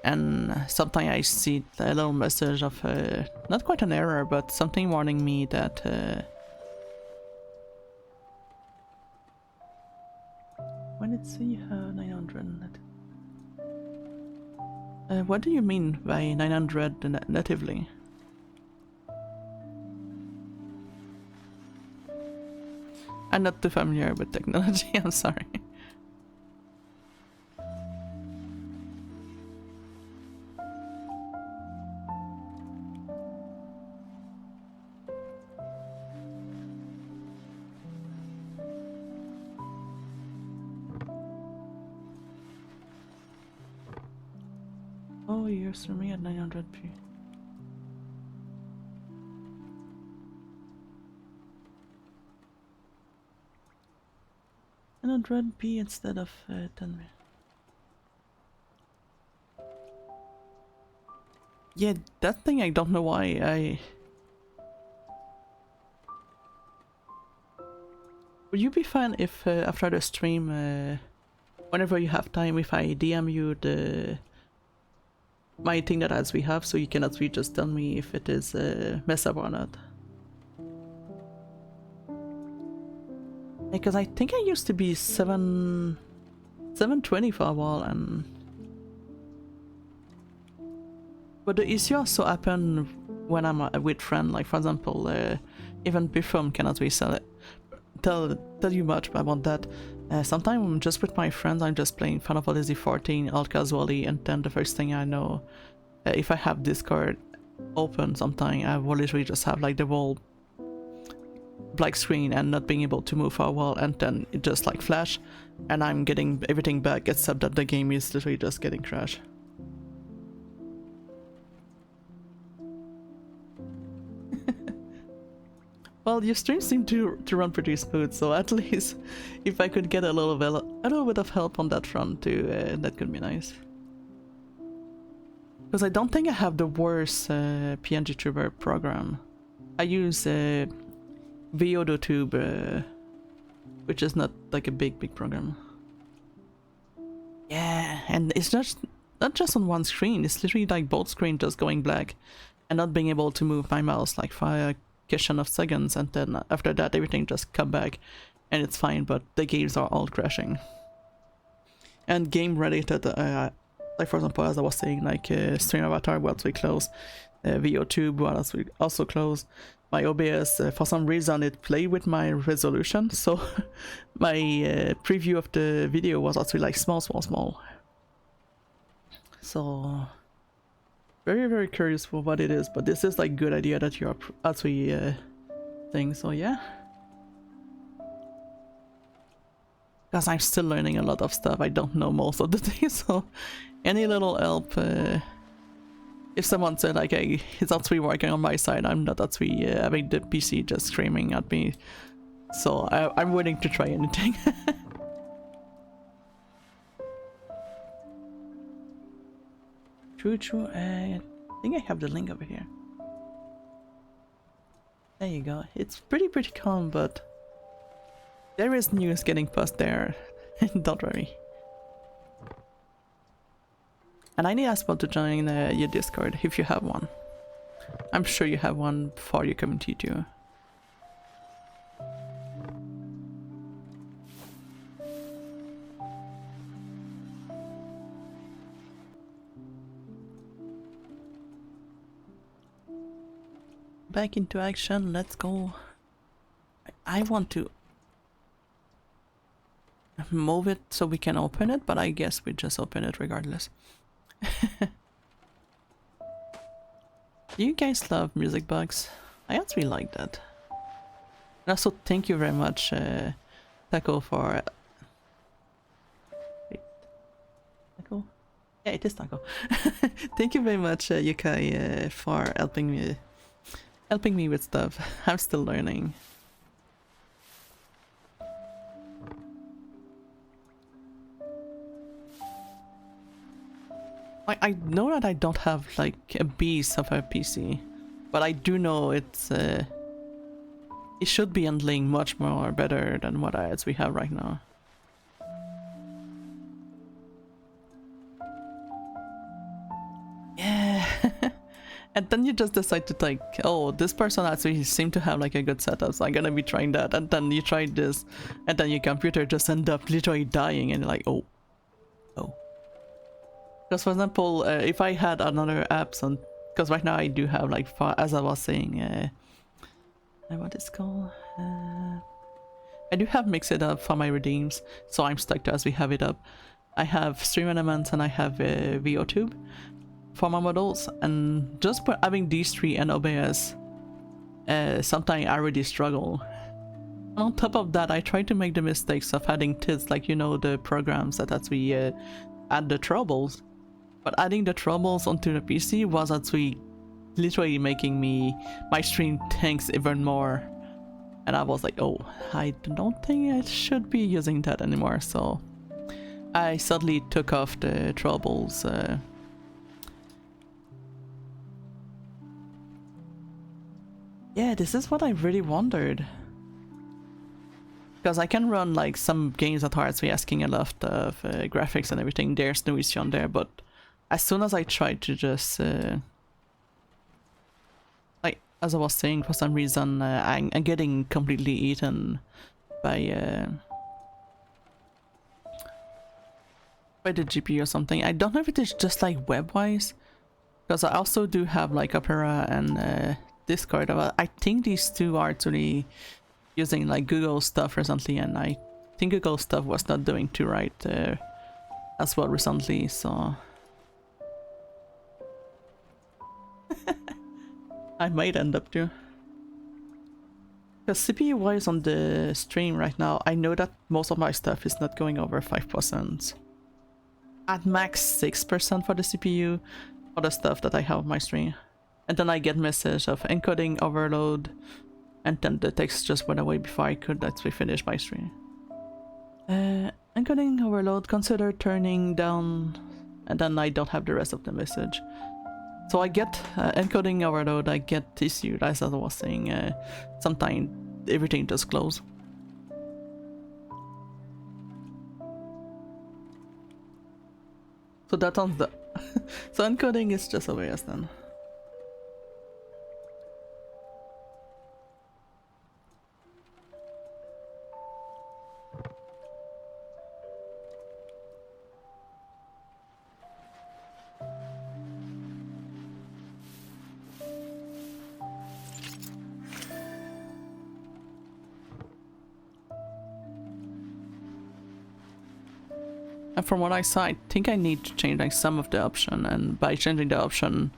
and sometimes I see a little message of not quite an error, but something warning me that. When it say 900. What do you mean by 900 natively? I'm not too familiar with technology, I'm sorry. Oh, you're streaming at 900p. And 100p instead of 10. Yeah, that thing I don't know why I. Would you be fine if after the stream, whenever you have time, if I DM you the my thing that as we have, so you can actually just tell me if it is mess up or not? Because I think I used to be 720 for a while, and but the issue also happen when I'm with friend. Like for example, even before cannot we sell it. Tell you much about that. Sometimes I'm just with my friends. I'm just playing Final Fantasy 14 all casually, and then the first thing I know, if I have Discord open, sometimes I will literally just have like the whole black screen and not being able to move for a while, and then it just like flash, and I'm getting everything back except that the game is literally just getting crashed. Well, your streams seem to run pretty smooth, so at least if I could get a little bit of help on that front too, that could be nice. Because I don't think I have the worst ENvtuber program. I use vtuber, which is not like a big program. Yeah, and it's just not just on one screen. It's literally like both screens just going black, and not being able to move my mouse like for a question of seconds, and then after that everything just come back and it's fine, but the games are all crashing. And game related, like for example, as I was saying, like stream avatar once we close, VOTube once we also close, my OBS for some reason it played with my resolution, so my preview of the video was actually like small. So very curious for what it is, but this is like good idea that you're actually thing. So yeah, because I'm still learning a lot of stuff. I don't know most of the things, so any little help. If someone said like, hey, it's actually working on my side, I'm not actually having the PC just screaming at me, so I'm willing to try anything. True. I think I have the link over here. There you go. It's pretty calm, but there is news getting passed there. Don't worry. And I need as well to join your Discord if you have one. I'm sure you have one for your community too. Back into action, let's go. I want to move it so we can open it, but I guess we just open it regardless. Do you guys love music bugs? I actually like that. And also thank you very much, Taco, for... Wait. Taco? Yeah, it is Taco. Thank you very much, Yukai, for helping me with stuff. I'm still learning. I know that I don't have like a beast of a PC, but I do know it should be handling much more better than what as we have right now. Yeah. And then you just decide to like, oh, this person actually seemed to have like a good setup, so I'm gonna be trying that. And then you try this, and then your computer just end up literally dying, and you're like, oh. Because for example, if I had another apps on, because right now I do have like, as I was saying, what is it called? I do have Mix It Up for my redeems, so I'm stuck to as we have it up. I have Stream Elements and I have vtuber for my models, and just by having these three and OBS, sometimes I really struggle. And on top of that, I try to make the mistakes of adding tits, like you know the programs that we add the troubles, but adding the troubles onto the PC was actually literally making my stream tanks even more, and I was like, oh, I don't think I should be using that anymore, so I suddenly took off the troubles. Yeah, this is what I really wondered. Because I can run like some games that are actually asking a lot of graphics and everything, there's no issue on there, but as soon as I tried to just... like, as I was saying, for some reason, I'm getting completely eaten by the GPU or something. I don't know if it is just like web-wise, because I also do have like Opera and Discord. I think these two are actually using like Google stuff recently, and I think Google stuff was not doing too right as well recently, so I might end up too. Because CPU wise on the stream right now, I know that most of my stuff is not going over 5%. At max 6% for the CPU for the stuff that I have on my stream. And then I get message of encoding overload, and then the text just went away before I could actually finish my stream. Encoding overload, consider turning down, and then I don't have the rest of the message. So I get encoding overload, I get issue, as I was saying, sometimes everything just close. So that's on the... so encoding is just a waste then. And from what I saw, I think I need to change like some of the option, and by changing the option,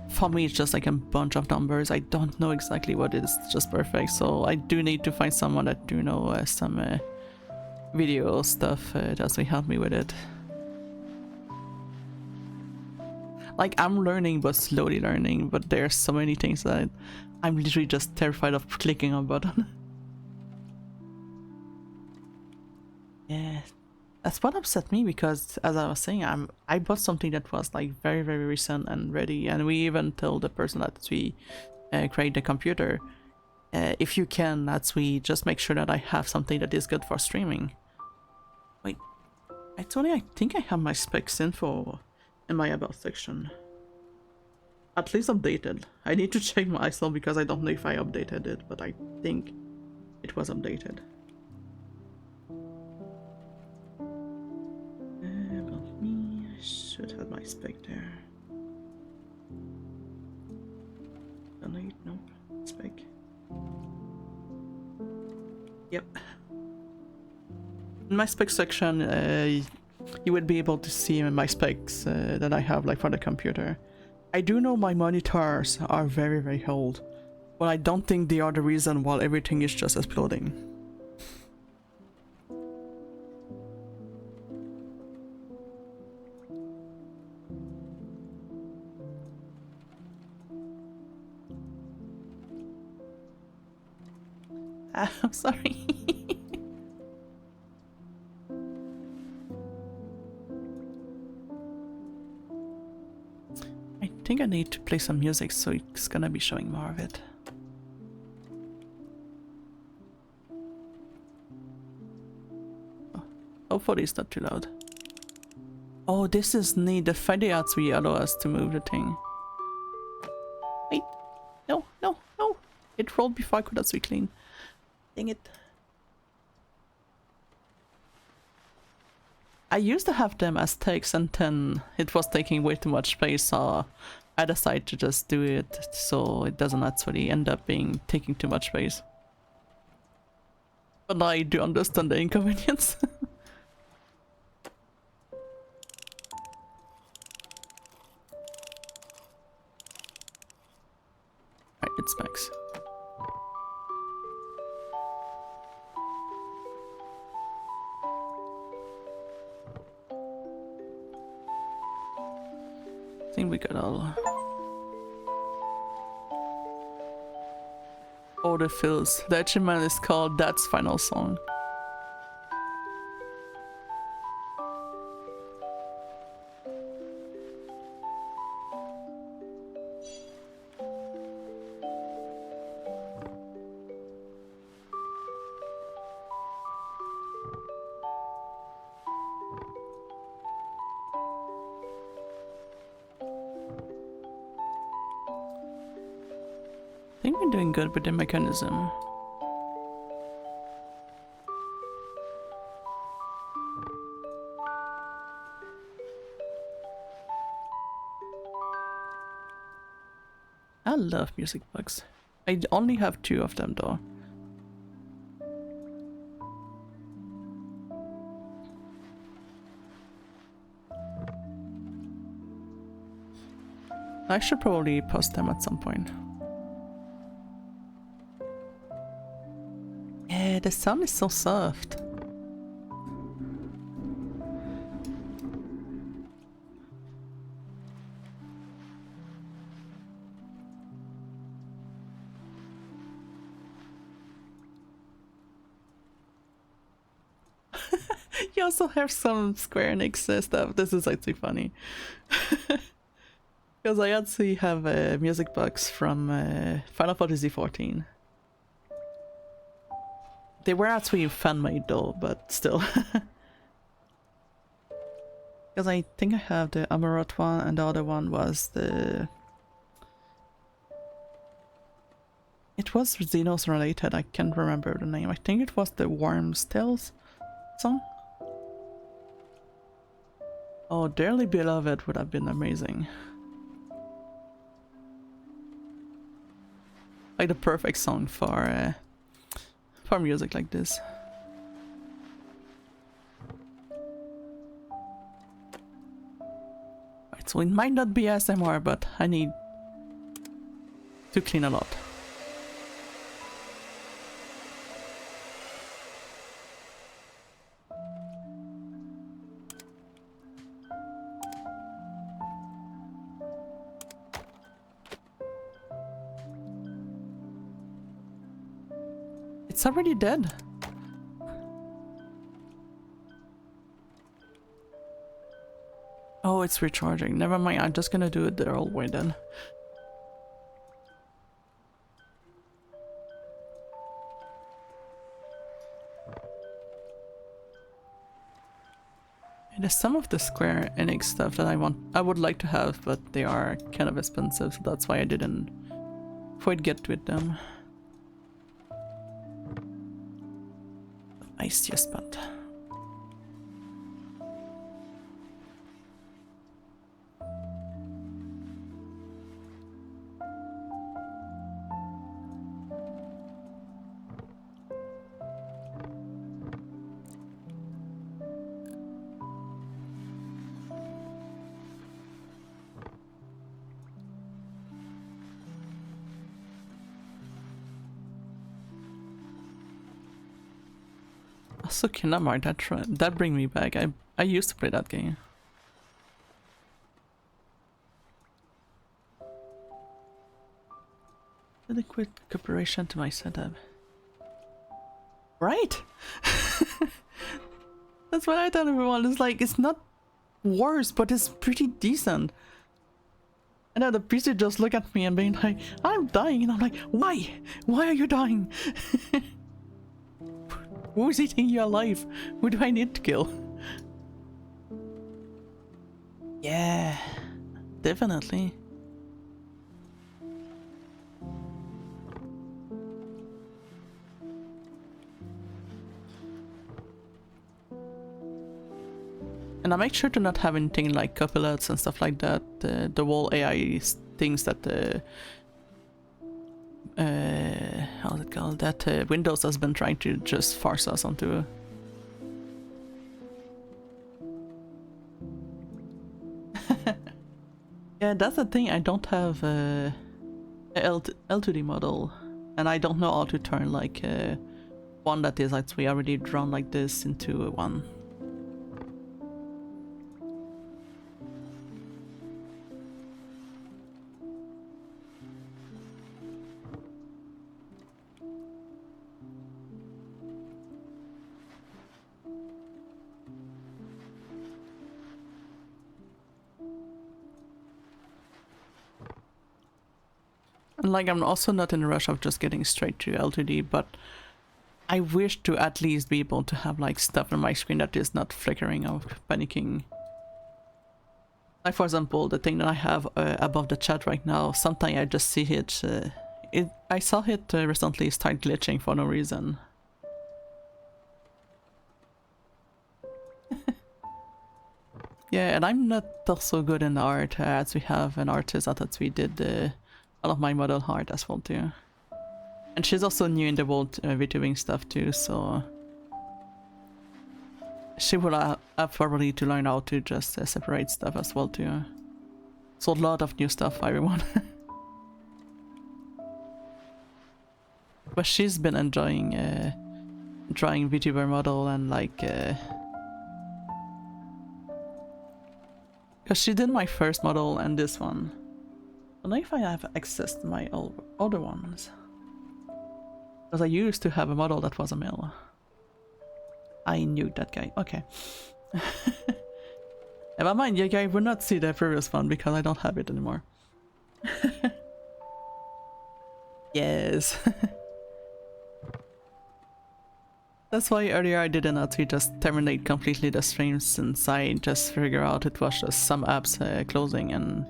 for me it's just like a bunch of numbers. I don't know exactly what is just perfect, so I do need to find someone that do know some video stuff that will help me with it. Like, I'm learning, but slowly learning, but there's so many things that I'm literally just terrified of clicking on button. Yeah. That's what upset me, because as I was saying, I bought something that was like very recent and ready, and we even told the person that we create the computer, if you can, that's we just make sure that I have something that is good for streaming. Wait, actually I think I have my specs info in my about section. At least updated. I need to check myself because I don't know if I updated it, but I think it was updated. Should have my spec there. Donate, nope. Spec. Yep. In my spec section, you would be able to see my specs that I have like for the computer. I do know my monitors are very old, but I don't think they are the reason why everything is just exploding. I'm sorry. think I need to play some music, so it's gonna be showing more of it. Oh, hopefully it's not too loud. Oh, this is neat. The 5D allow us to move the thing. Wait. No, no, no. It rolled before I could have sweet clean. Dang it. I used to have them as text and then it was taking way too much space, so I decided to just do it so it doesn't actually end up taking too much space. But I do understand the inconvenience. Right, it's max. I think we got all the fills. The achievement is called That's Final Song. I think we're doing good with the mechanism. I love music books. I only have 2 of them though. I should probably post them at some point. Yeah, the sound is so soft. You also have some Square Enix stuff. This is actually funny. Because I actually have music box from Final Fantasy XIV. They were actually fan-made though, but still. Because I think I have the Amarot one and the other one was the... It was Xenos related, I can't remember the name. I think it was the Worm's Tales song. Oh, Dearly Beloved would have been amazing. Like the perfect song for music like this. Right, so it might not be SMR, but I need to clean a lot. It's already dead. Oh, it's recharging. Never mind, I'm just gonna do it the old way then. And there's some of the Square Enix stuff that I would like to have, but they are kind of expensive, so that's why I didn't quite get with them. Nice, yes, but also Kinamar, that bring me back. I used to play that game. Adequate cooperation to my setup. Right? That's what I tell everyone. It's like, it's not worse, but it's pretty decent. And then the PC just look at me and being like, I'm dying, and I'm like, why? Why are you dying? Who's eating you alive? Who do I need to kill? Yeah, definitely. And I make sure to not have anything like copilots and stuff like that. The whole AI things that how's it called? That Windows has been trying to just force us onto. Yeah, that's the thing. I don't have a L2D model, and I don't know how to turn like one that is actually already drawn like this into one. And like, I'm also not in a rush of just getting straight to L2D, but I wish to at least be able to have like stuff on my screen that is not flickering or panicking. Like for example, the thing that I have above the chat right now, sometimes I just see it, I saw it recently start glitching for no reason. Yeah, and I'm not also good in art, as we have an artist that we did all of my model art as well too. And she's also new in the world VTubing stuff too, so she will have probably to learn how to just separate stuff as well too. So a lot of new stuff for everyone. But she's been enjoying drawing VTuber model and like because she did my first model and this one. I don't know if I have access to my other ones. Because I used to have a model that was a male. I knew that guy. Okay. Never mind, you guys will not see the previous one because I don't have it anymore. Yes. That's why earlier I didn't actually just terminate completely the stream, since I just figured out it was just some apps closing, and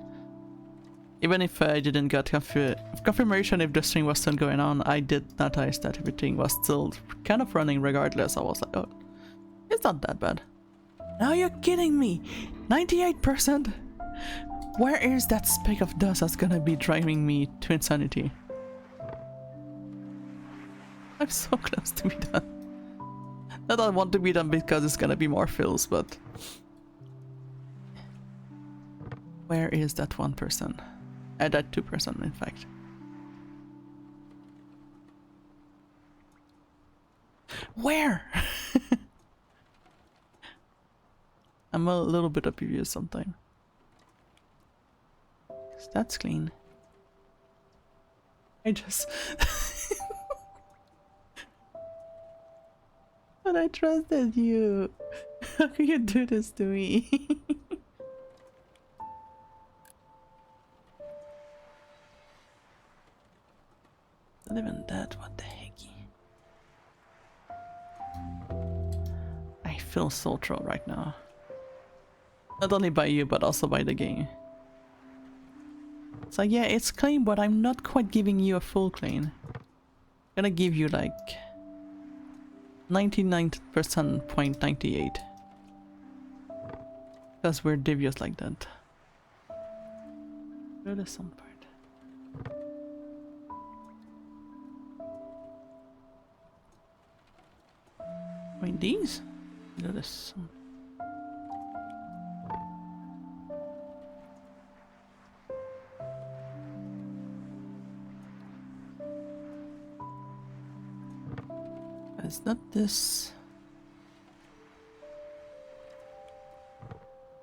even if I didn't get confirmation if the stream was still going on, I did notice that everything was still kind of running regardless. I was like, oh, it's not that bad. Now you're kidding me! 98%? Where is that speck of dust that's gonna be driving me to insanity? I'm so close to be done. Not that I want to be done because it's gonna be more fills, but... Where is that 1%? That 2% in fact. Where? I'm a little bit oblivious sometimes. That's clean. I just... But I trusted you. How can you do this to me? Not even that, what the heck? I feel so trolled right now. Not only by you, but also by the game. It's like, yeah, it's clean, but I'm not quite giving you a full clean. I'm gonna give you like 99%.98. Because we're devious like that. Go to some part. Wait, these? Go to some. It's not this.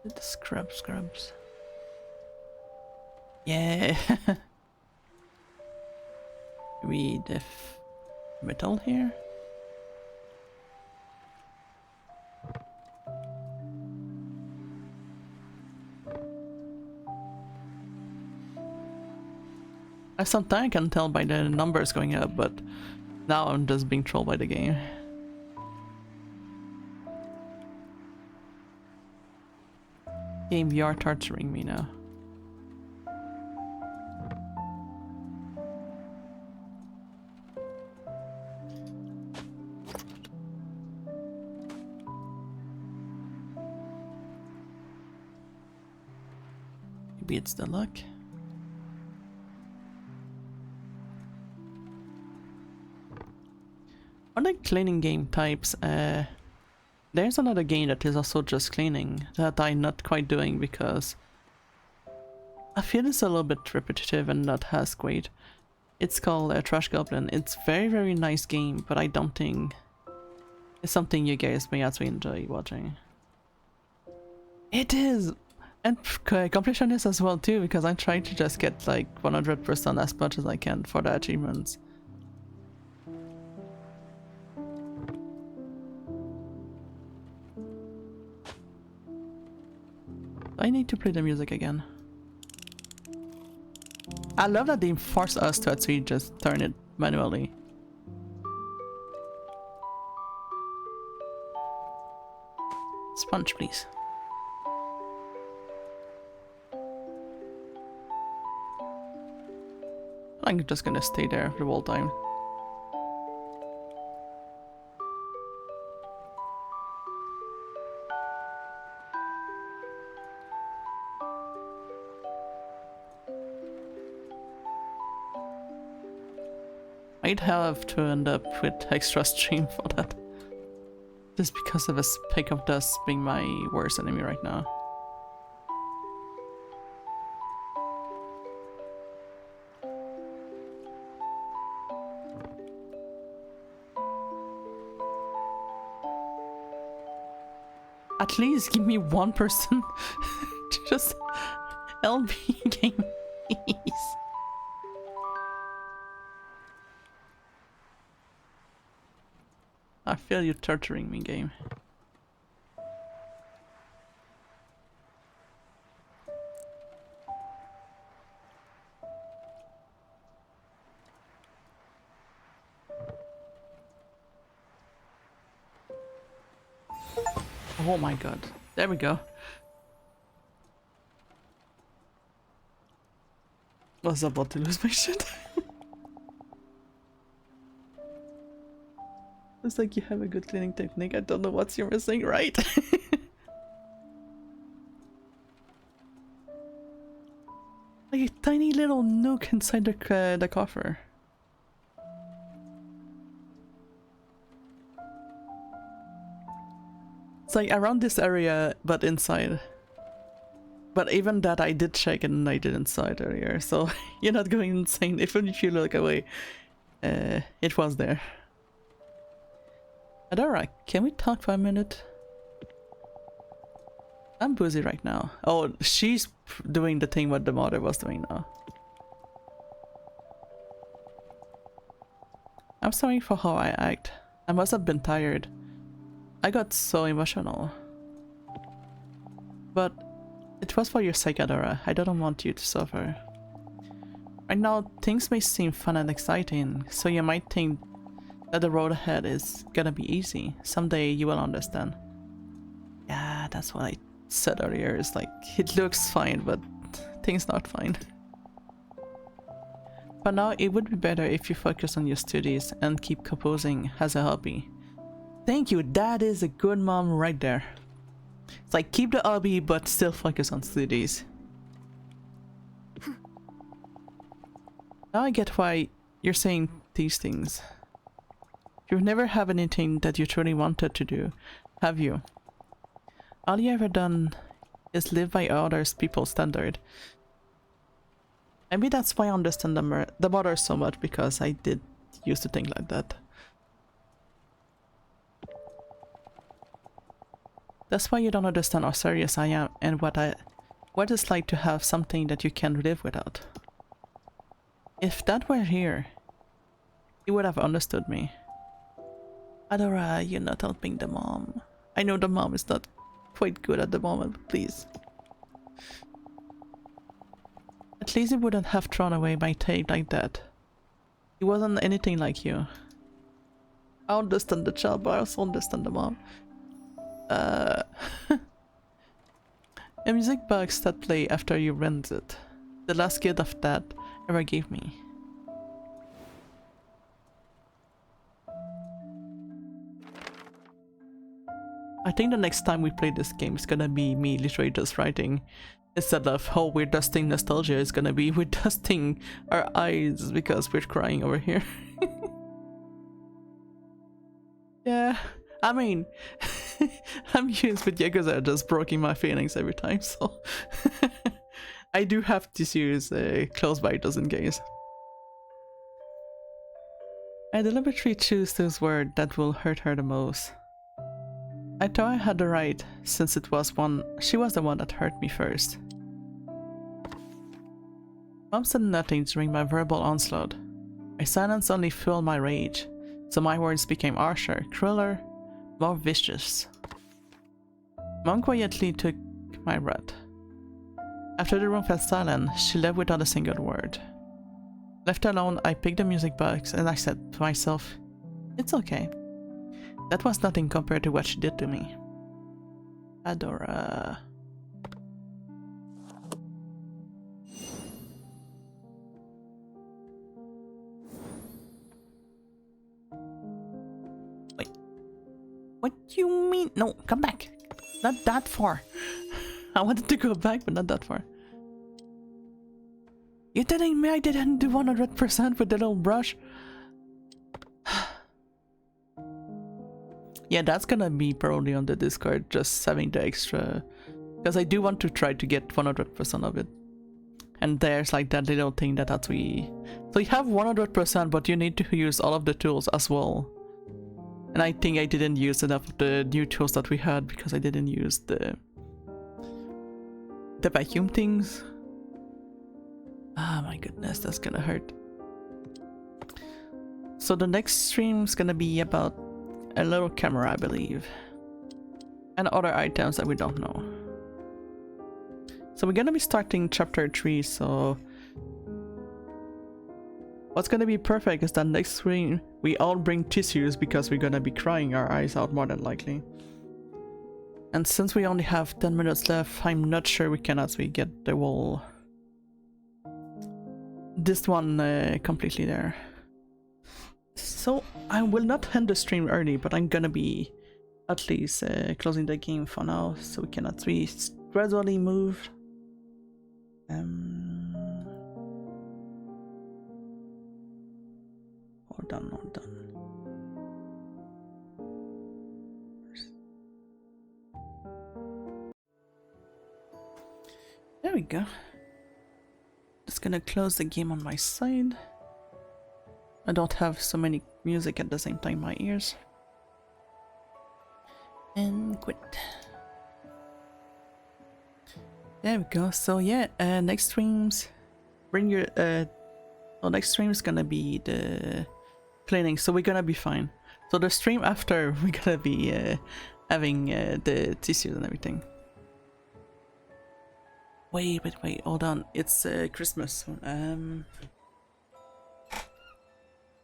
The scrubs. Yeah. We def metal here. I sometimes can tell by the numbers going up, but now I'm just being trolled by the game. Game, you are torturing me now. Maybe it's the luck. On the cleaning game types, there's another game that is also just cleaning that I'm not quite doing because I feel it's a little bit repetitive and not as great. It's called Trash Goblin. It's very nice game, but I don't think it's something you guys may actually enjoy watching. It is! And completion is as well too, because I'm trying to just get like 100% as much as I can for the achievements. I need to play the music again. I love that they force us to actually just turn it manually. Sponge, please. I'm just gonna stay there the whole time. I'd have to end up with extra stream for that. Just because of a speck of dust being my worst enemy right now. At least give me one person to just help me game, please. I feel you torturing me, game. Oh my god. There we go. I was about to lose my shit. It's like you have a good cleaning technique. I don't know what you're missing, right? Like a tiny little nook inside the coffer. It's like around this area, but inside. But even that I did check and I did inside earlier, so you're not going insane. Even if you look away, it was there. Adora, can we talk for a minute? I'm busy right now. Oh, she's doing the thing what the mother was doing now. I'm sorry for how I act. I must have been tired. I got so emotional. But it was for your sake, Adora. I don't want you to suffer. Right now, things may seem fun and exciting, so you might think that the road ahead is gonna be easy. Someday you will understand. Yeah, that's what I said earlier. It's like, it looks fine, but things not fine. For now, it would be better if you focus on your studies and keep composing as a hobby. Thank you, that is a good mom right there. It's like, keep the hobby, but still focus on studies. Now I get why you're saying these things. You've never had anything that you truly wanted to do, have you? All you ever done is live by others people's standard. Maybe that's why I understand the mother so much, because I did used to think like that. That's why you don't understand how serious I am and what it's like to have something that you can't live without. If that were here, you would have understood me. Adora, you're not helping the mom. I know the mom is not quite good at the moment, but please. At At least he wouldn't have thrown away my tape like that. He wasn't anything like you. I understand the child, but I also understand the mom. A music box that play after you rent it. The last gift of that ever gave me. I think the next time we play this game is gonna be me literally just writing. Instead of, oh, we're dusting nostalgia, it's gonna be we're dusting our eyes because we're crying over here. Yeah, I mean, I'm used with Yakuza just breaking my feelings every time, so I do have tissues close by just in case. I deliberately choose those words that will hurt her the most. I thought I had the right, since she was the one that hurt me first. Mom said nothing during my verbal onslaught. My silence only fueled my rage, so my words became harsher, crueler, more vicious. Mom quietly took my breath. After the room fell silent, she left without a single word. Left alone, I picked the music box and I said to myself, it's okay. That was nothing compared to what she did to me. Adora. Wait. What do you mean? No, come back. Not that far. I wanted to go back, but not that far. You're telling me I didn't do 100% with the little brush? Yeah, that's gonna be probably on the Discord, just having the extra, because I do want to try to get 100% of it. And there's like that little thing that so you have 100%, but you need to use all of the tools as well. And I think I didn't use enough of the new tools that we had because I didn't use the vacuum things. Ah, my goodness, that's gonna hurt. So the next stream's gonna be about a little camera, I believe, and other items that we don't know. So we're gonna be starting chapter 3, so what's gonna be perfect is that next stream we all bring tissues because we're gonna be crying our eyes out more than likely. And since we only have 10 minutes left, I'm not sure we can actually get the whole this one completely there. So I will not end the stream early, but I'm gonna be at least closing the game for now, so we can at least gradually move. Hold on. There we go. Just gonna close the game on my side. I don't have so many music at the same time in my ears. And quit. There we go. So yeah, next streams bring your next stream is gonna be the cleaning, so we're gonna be fine. So the stream after we're gonna be having the tissues and everything. Wait, hold on. It's Christmas.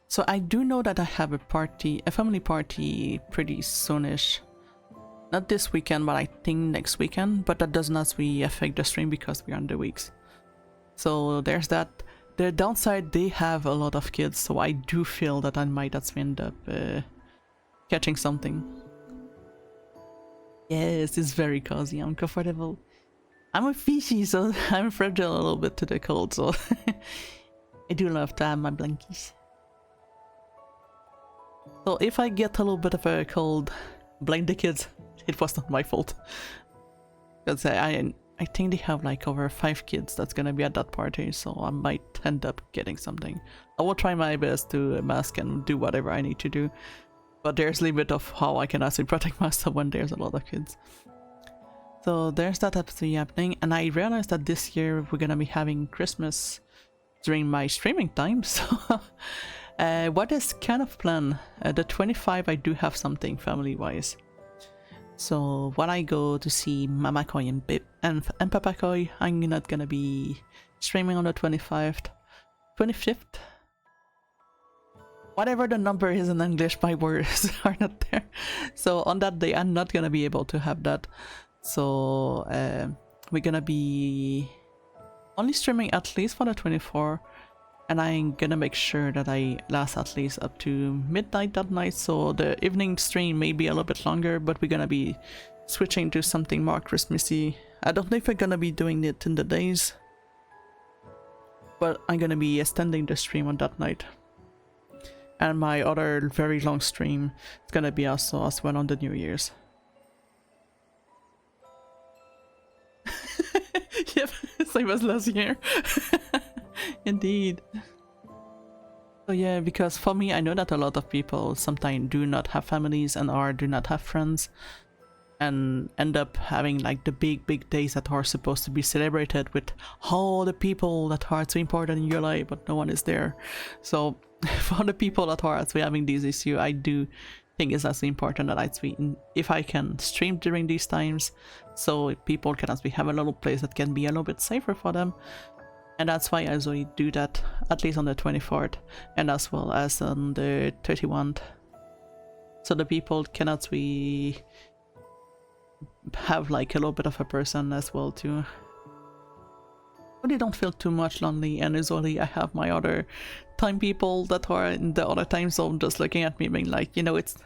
So I do know that I have a family party pretty soonish. Not this weekend, but I think next weekend. But that does not really affect the stream because we're on the weeks. So there's that. The downside, they have a lot of kids, so I do feel that I might actually end up catching something. Yes, it's very cozy. I'm comfortable. I'm a fishy, so I'm fragile a little bit to the cold, so I do love to have my blankies. So if I get a little bit of a cold, blame the kids. It was not my fault. Because I think they have like over 5 kids that's gonna be at that party, so I might end up getting something. I will try my best to mask and do whatever I need to do. But there's a limit of how I can actually protect myself when there's a lot of kids. So there's that actually happening, and I realized that this year we're gonna be having Christmas during my streaming time, so what is kind of plan? The 25 I do have something family wise. So when I go to see Mama Koi and Papa Koi, I'm not gonna be streaming on the 25th, 25th. Whatever the number is in English, my words are not there. So on that day, I'm not gonna be able to have that. So we're gonna be only streaming at least for the 24, and I'm gonna make sure that I last at least up to midnight that night. So the evening stream may be a little bit longer, but we're gonna be switching to something more Christmassy. I don't know if we're gonna be doing it in the days, but I'm gonna be extending the stream on that night. And my other very long stream is gonna be also as well on the New Year's. Yep, same as last year. Indeed. So yeah, because for me, I know that a lot of people sometimes do not have families and or do not have friends, and end up having like the big days that are supposed to be celebrated with all the people that are so important in your life, but no one is there. So for the people that are actually having this issue, I do think it's actually important that I tweet if I can stream during these times, so people can actually have a little place that can be a little bit safer for them. And that's why I usually do that, at least on the 24th, and as well as on the 31st. So the people can actually have like a little bit of a person as well too. But they don't feel too much lonely, and usually I have my other time people that are in the other time zone just looking at me being like, you know, it's...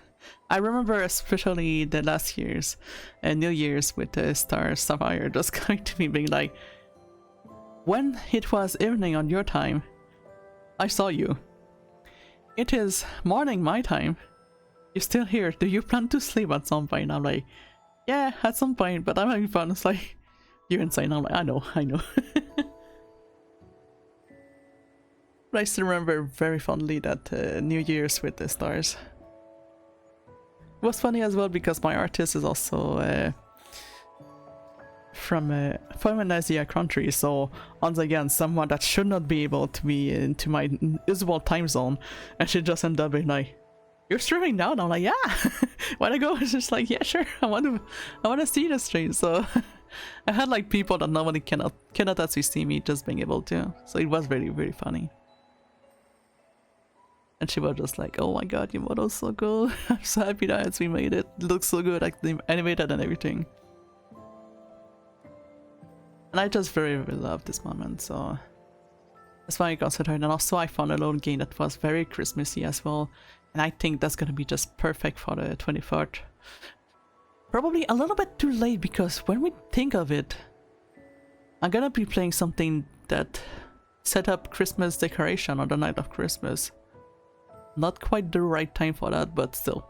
I remember especially the last year's New Year's with Star Sapphire just coming to me being like, when it was evening on your time, I saw you. It is morning my time. You're still here. Do you plan to sleep at some point? I'm like, yeah, at some point, but I'm having fun. It's like, you're insane. I'm like, I know. But I still remember very fondly that New Year's with the stars. It was funny as well because my artist is also from an Asia country, so once again someone that should not be able to be into my usual time zone, and she just ended up being like, "You're streaming now?" And I'm like, "Yeah." When I go, it's just like, "Yeah, sure. I want to see the stream." So I had like people that normally cannot actually see me just being able to. So it was very, very funny. And she was just like, "Oh my god, your model's so cool. I'm so happy that we made it. It looks so good, like animated and everything." And I just very, very love this moment, so that's why I considered it. And also I found a little game that was very Christmassy as well, and I think that's gonna be just perfect for the 23rd. Probably a little bit too late, because when we think of it, I'm gonna be playing something that set up Christmas decoration on the night of Christmas. Not quite the right time for that, but still.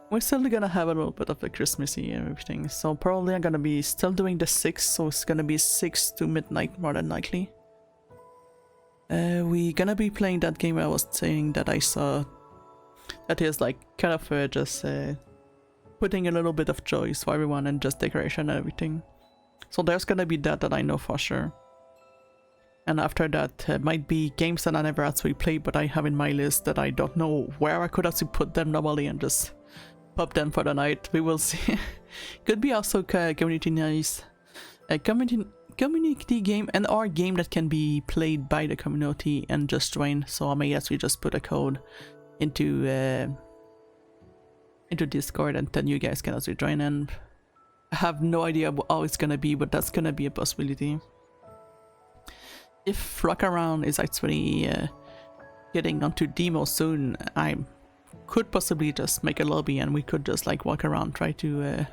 We're still gonna have a little bit of the Christmassy and everything, so probably I'm gonna be still doing the 6, so it's gonna be 6 to midnight more than likely. We're gonna be playing that game I was saying that I saw, that is like kind of just putting a little bit of joy for everyone and just decoration and everything. So there's gonna be that I know for sure. And after that might be games that I never actually played, but I have in my list that I don't know where I could actually put them normally and just pop them for the night. We will see. Could be also community nice, a community game and or game that can be played by the community and just join. So I may actually just put a code into Discord, and then you guys can also join in. I have no idea how it's gonna be, but that's gonna be a possibility. If Rock Around is actually getting onto demo soon, I could possibly just make a lobby and we could just like walk around, try to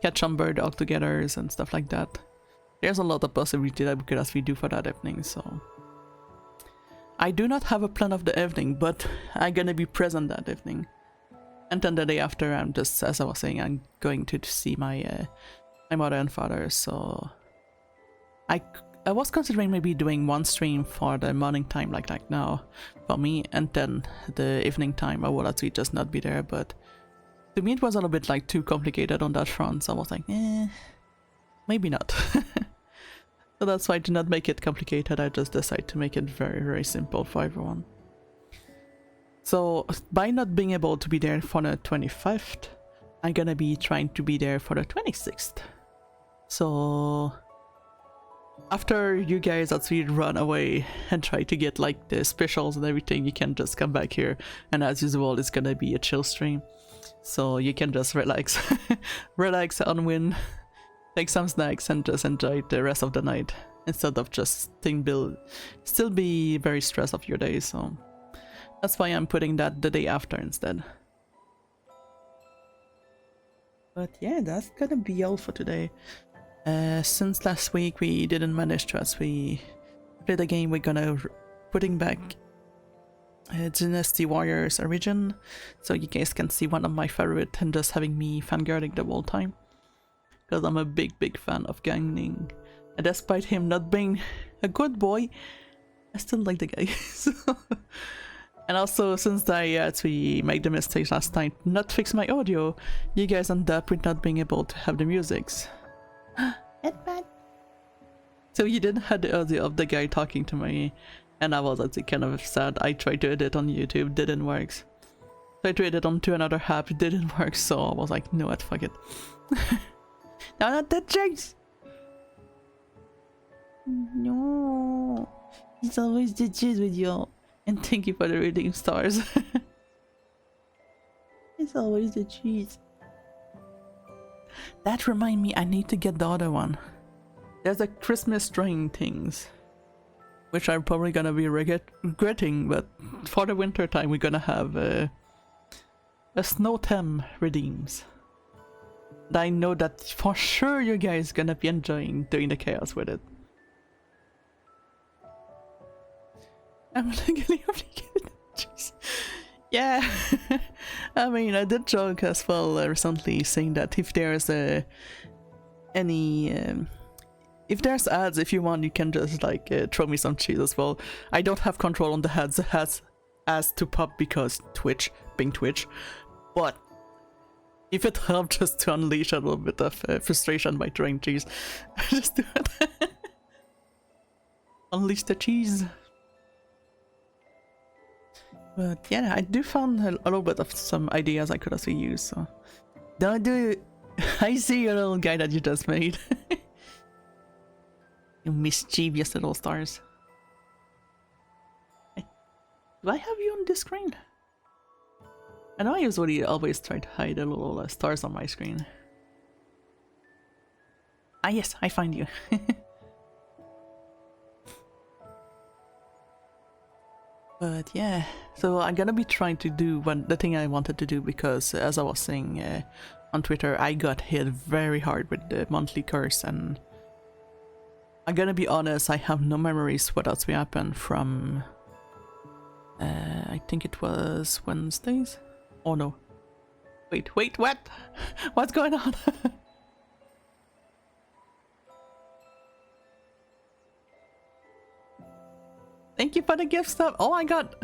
catch some bird all together and stuff like that. There's a lot of possibility that we could actually do for that evening, so I do not have a plan of the evening, but I'm gonna be present that evening. And then the day after, I'm just, as I was saying, I'm going to see my my mother and father, so I was considering maybe doing one stream for the morning time like now for me, and then the evening time I will actually just not be there, but to me it was a little bit like too complicated on that front, so I was like, maybe not. So that's why I did not make it complicated, I just decided to make it very, very simple for everyone. So by not being able to be there for the 25th, I'm gonna be trying to be there for the 26th. So after you guys actually run away and try to get like the specials and everything, you can just come back here, and as usual it's gonna be a chill stream, so you can just relax. Relax, unwind, take some snacks and just enjoy the rest of the night instead of just still be very stressed of your day. So that's why I'm putting that the day after instead. But yeah, that's gonna be all for today. Since last week we didn't manage to actually play the game, we're gonna putting back Dynasty Warriors Origin, so you guys can see one of my favorite and just having me fangirling the whole time, because I'm a big fan of Gangning, and despite him not being a good boy, I still like the guy. So, and also, since I actually made the mistake last night not fix my audio, you guys end up with not being able to have the musics. Headband. So you didn't have the audio of the guy talking to me, and I was actually kind of sad. I tried to edit on YouTube, didn't work. Tried to edit onto another app, it didn't work, so I was like, no, what, fuck it. No, not that James! No, it's always the cheese with you. And thank you for the reading stars. It's always the cheese. That remind me, I need to get the other one. There's a Christmas string things, which I'm probably gonna be regretting, but for the winter time we're gonna have a snow theme redeems. And I know that for sure you guys gonna be enjoying doing the chaos with it. I'm legally obligated. Jeez. Yeah, I mean, I did joke as well recently, saying that if there's if there's ads, if you want, you can just like throw me some cheese as well. I don't have control on the ads to pop because Twitch, being Twitch, but if it helps just to unleash a little bit of frustration by throwing cheese, just do it. Unleash the cheese. But yeah, I do found a little bit of some ideas I could also use, so don't do it. I see your little guy that you just made. You mischievous little stars. Do I have you on this screen? I know I usually always try to hide the little stars on my screen. Ah yes, I find you. But yeah, so I'm gonna be trying to do the thing I wanted to do, because as I was saying on Twitter, I got hit very hard with the monthly curse, and I'm gonna be honest, I have no memories what else will happen from I think it was Wednesdays? Oh no. Wait, what? What's going on? Thank you for the gift stuff. Oh my god.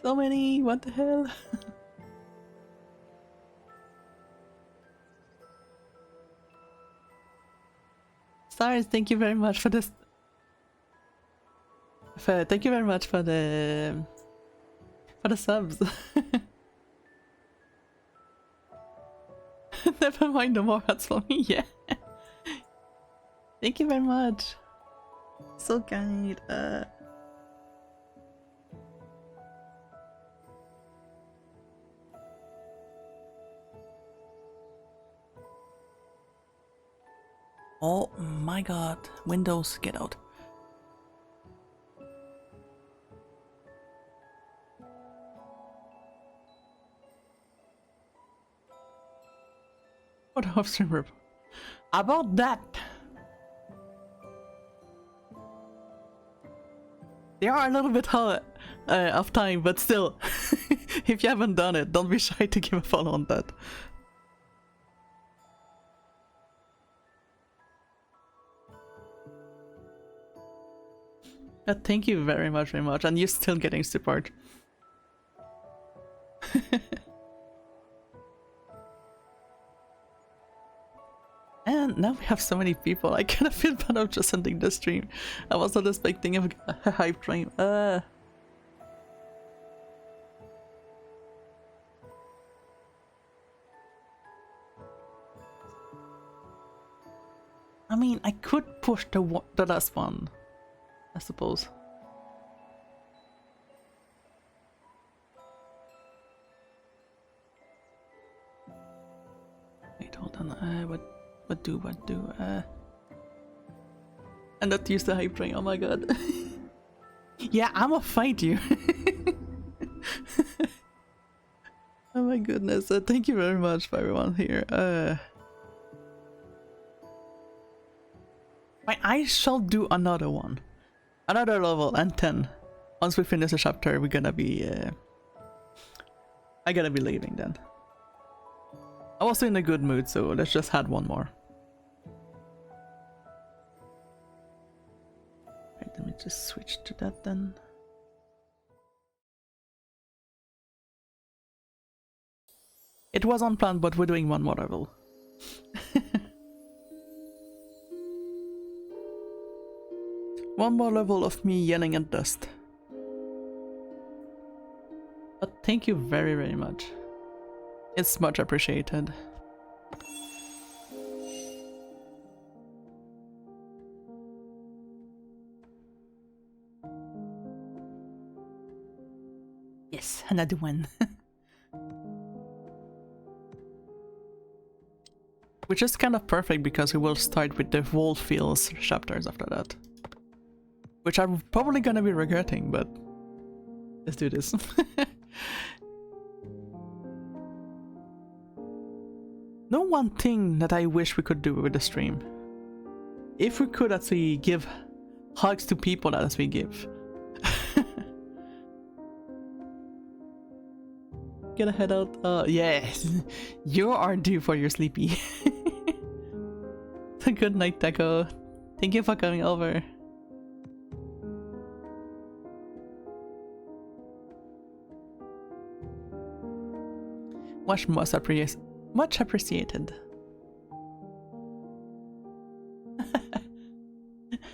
So many, what the hell? Stars, thank you very much for this. Thank you very much for the subs. Never mind, no more hats for me. Yeah. Thank you very much. So kind. Oh my god. Windows, get out. What off streamer? About that. They are a little bit of time, but still, if you haven't done it, don't be shy to give a follow on that. Thank you very much, and you're still getting support. And now we have so many people, I kind of feel bad of just ending the stream. I was not expecting a hype train. I mean, I could push the last one, I suppose. Wait, hold on. What do? And not use the hype train. Oh my god. Yeah, I'ma fight you. Oh my goodness. Thank you very much for everyone here. I shall do another one. Another level and 10. Once we finish the chapter, we're gonna be... I gotta be leaving then. I was in a good mood, so let's just add one more. Right, let me just switch to that then. It was unplanned, but we're doing one more level. One more level of me yelling at dust. But thank you very, very much. It's much appreciated. Yes, another one. Which is kind of perfect because we will start with the Wall Fields chapters after that. Which I'm probably gonna be regretting, but let's do this. No one thing that I wish we could do with the stream. If we could actually give hugs to people that we give. Get a head out. Yes, you are due for your sleepy. Good night, Taco. Thank you for coming over. Much appreciated.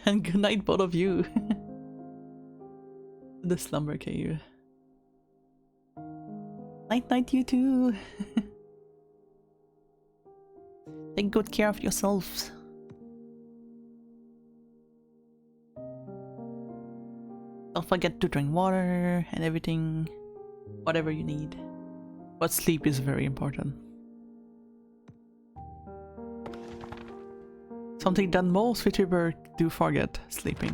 And good night, both of you. The slumber cave. Night, night, you too. Take good care of yourselves. Don't forget to drink water and everything, whatever you need. But sleep is very important. Something that most VTubers do forget, sleeping.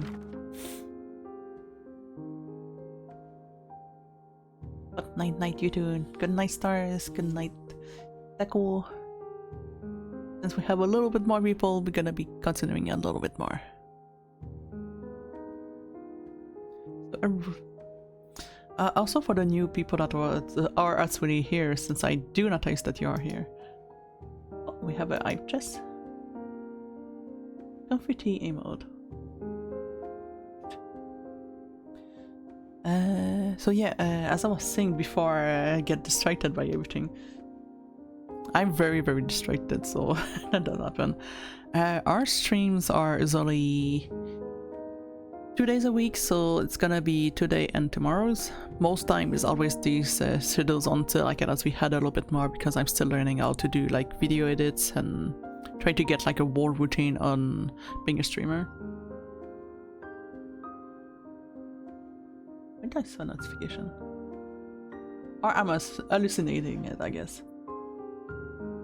But night night you too. Good night stars, good night Deco. Since we have a little bit more people, we're gonna be considering a little bit more. Also for the new people that are actually here, since I do notice that you are here. Oh, we have an ice chest. Confetti emote. So yeah, as I was saying before I get distracted by everything. I'm very, very distracted, so that doesn't happen. Our streams are usually 2 days a week, so it's gonna be today and tomorrow's. Most time is always these schedules until I can actually had a little bit more, because I'm still learning how to do like video edits and try to get like a whole routine on being a streamer. When did I saw a notification? Or am I hallucinating it, I guess.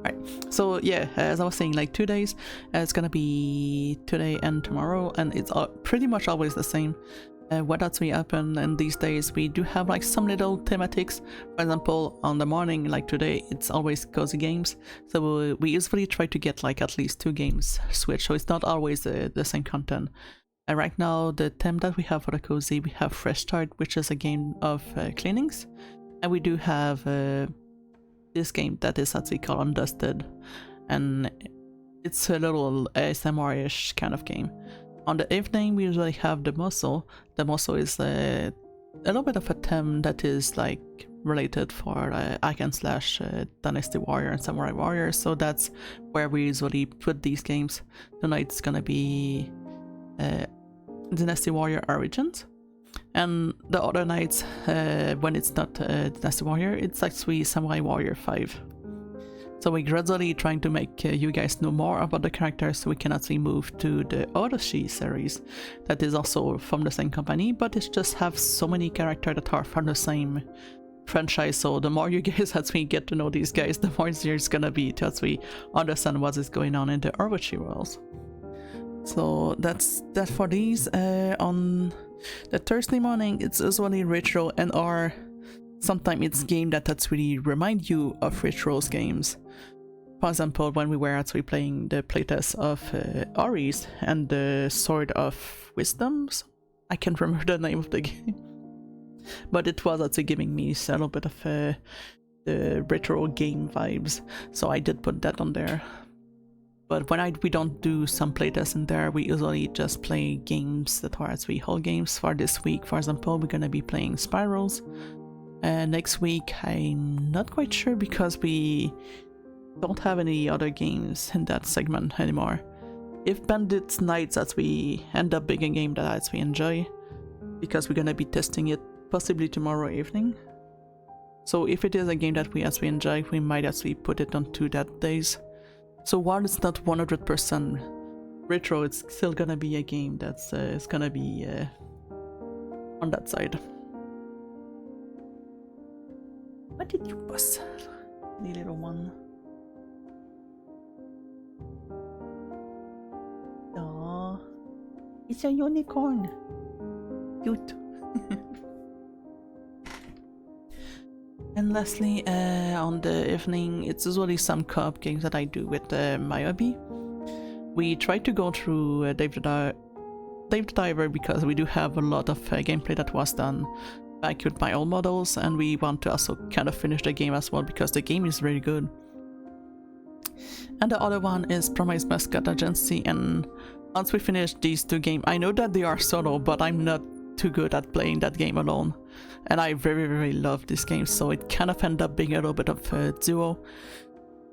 Right, so yeah, as I was saying, like 2 days, it's gonna be today and tomorrow, and it's pretty much always the same. What actually happened, and these days we do have like some little thematics. For example, on the morning, like today, it's always cozy games, so we usually try to get like at least 2 games switched, so it's not always the same content. And right now, the theme that we have for the cozy, we have Fresh Start, which is a game of cleanings, and we do have this game that is actually called Undusted, and it's a little ASMR-ish kind of game. On the evening we usually have the muscle. The muscle is a little bit of a theme that is like related for hack and slash, Dynasty Warrior and Samurai Warrior, so that's where we usually put these games. Tonight's gonna be Dynasty Warrior Origins. And the other nights, when it's not Dynasty Warrior, it's actually Samurai Warrior 5. So we're gradually trying to make you guys know more about the characters, so we can actually move to the Odyssey series that is also from the same company, but it just have so many characters that are from the same franchise. So the more you guys actually get to know these guys, the more easier it's gonna be to actually understand what is going on in the Odyssey worlds. So that's that for these. On the Thursday morning, it's usually retro and or sometimes it's game that really remind you of retro games. For example, when we were actually playing the playtest of Ori's and the Sword of Wisdoms, I can't remember the name of the game, but it was actually giving me a little bit of the retro game vibes, so I did put that on there. But when we don't do some playtests in there, we usually just play games that are actually whole games. For this week, for example, we're gonna be playing Spirals. Next week, I'm not quite sure because we don't have any other games in that segment anymore. If Bandits Nights as we end up being a game that as we enjoy, because we're gonna be testing it possibly tomorrow evening. So if it is a game that we actually enjoy, we might actually put it onto that days. So while it's not 100% retro, it's still gonna be a game that's it's gonna be on that side. What did you bust? The little one. Aww. It's a unicorn. Cute. And lastly, on the evening, it's usually some co-op games that I do with my hubby. We try to go through Dave the Diver because we do have a lot of gameplay that was done back with my old models, and we want to also kind of finish the game as well because the game is really good. And the other one is Promise Mascot Agency, and once we finish these two games, I know that they are solo, but I'm not too good at playing that game alone, and I very, very love this game, so it kind of end up being a little bit of a duo.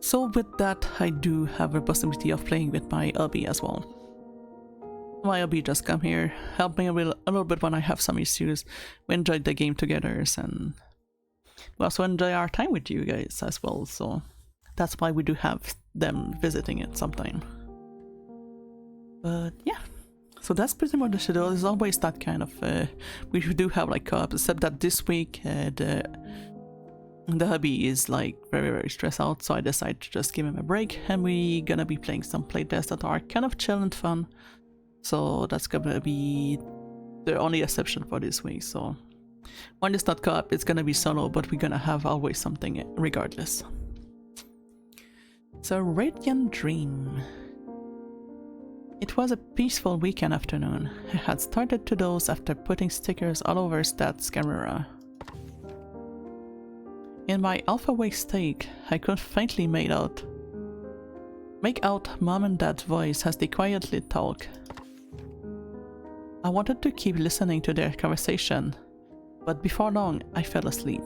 So with that, I do have a possibility of playing with my hubby as well. My hubby just come here, help me a little bit when I have some issues. We enjoyed the game together, and we also enjoy our time with you guys as well, so that's why we do have them visiting it sometime. But yeah, so that's pretty much the schedule. There's always that kind of we do have like co-ops, except that this week the hubby is like very, very stressed out, so I decided to just give him a break, and we gonna be playing some playtests that are kind of chill and fun. So that's gonna be the only exception for this week. So when it's not co-op, it's gonna be solo, but we're gonna have always something regardless. So Radiant Dream. It was a peaceful weekend afternoon. I had started to doze after putting stickers all over Stat's camera. In my alpha-wake state, I could faintly make out Mom and Dad's voice as they quietly talk. I wanted to keep listening to their conversation, but before long I fell asleep.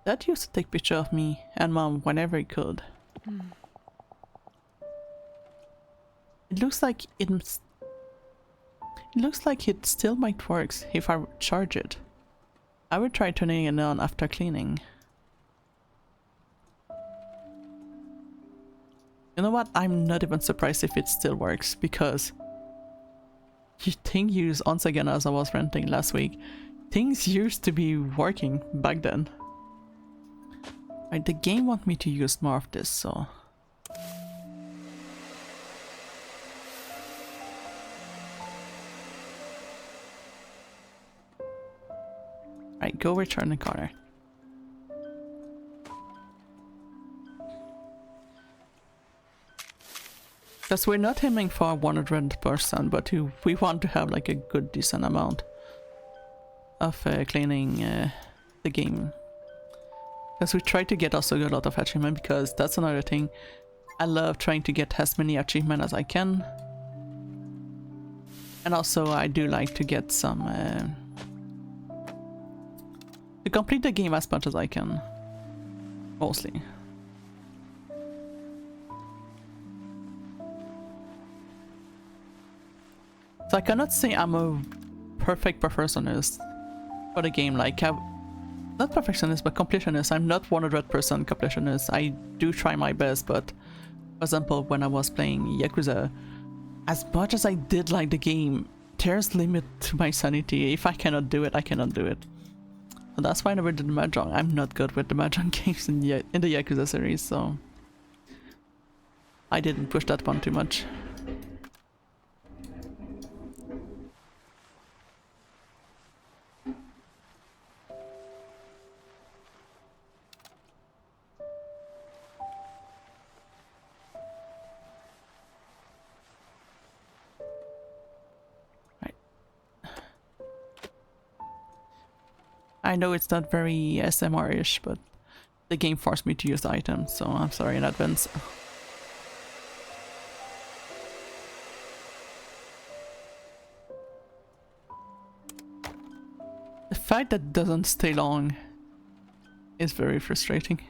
Dad used to take pictures of me and Mom whenever he could. It looks like it still might work if I charge it. I will try turning it on after cleaning. You know what? I'm not even surprised if it still works, because things used, once again as I was renting last week, things used to be working back then. Right, the game want me to use more of this, so... Right, go return the car. Because we're not aiming for 100%, but we want to have like a good decent amount of cleaning the game. Because we try to get also a lot of achievement, because that's another thing. I love trying to get as many achievements as I can. And also I do like to get some... to complete the game as much as I can. Mostly. So I cannot say I'm a perfect perfectionist for the game. Like, not perfectionist, but completionist. I'm not 100% completionist. I do try my best, but for example, when I was playing Yakuza, as much as I did like the game, there's limit to my sanity. If I cannot do it, I cannot do it. So that's why I never did Mahjong. I'm not good with the Mahjong games in the Yakuza series, so I didn't push that one too much. I know it's not very SMR-ish, but the game forced me to use the items, so I'm sorry in advance. The fact that it doesn't stay long is very frustrating.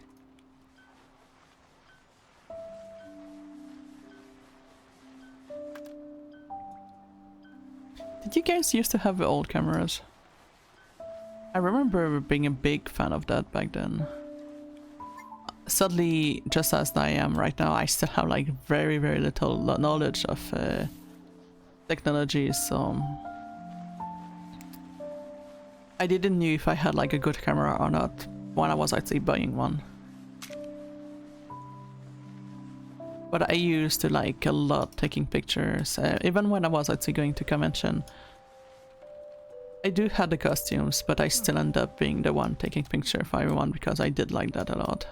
Did you guys used to have the old cameras? I remember being a big fan of that back then. Sadly, just as I am right now, I still have like very little knowledge of technology, so I didn't know if I had like a good camera or not when I was actually buying one. But I used to like a lot taking pictures, even when I was actually going to convention. I do have the costumes, but I still end up being the one taking picture for everyone because I did like that a lot.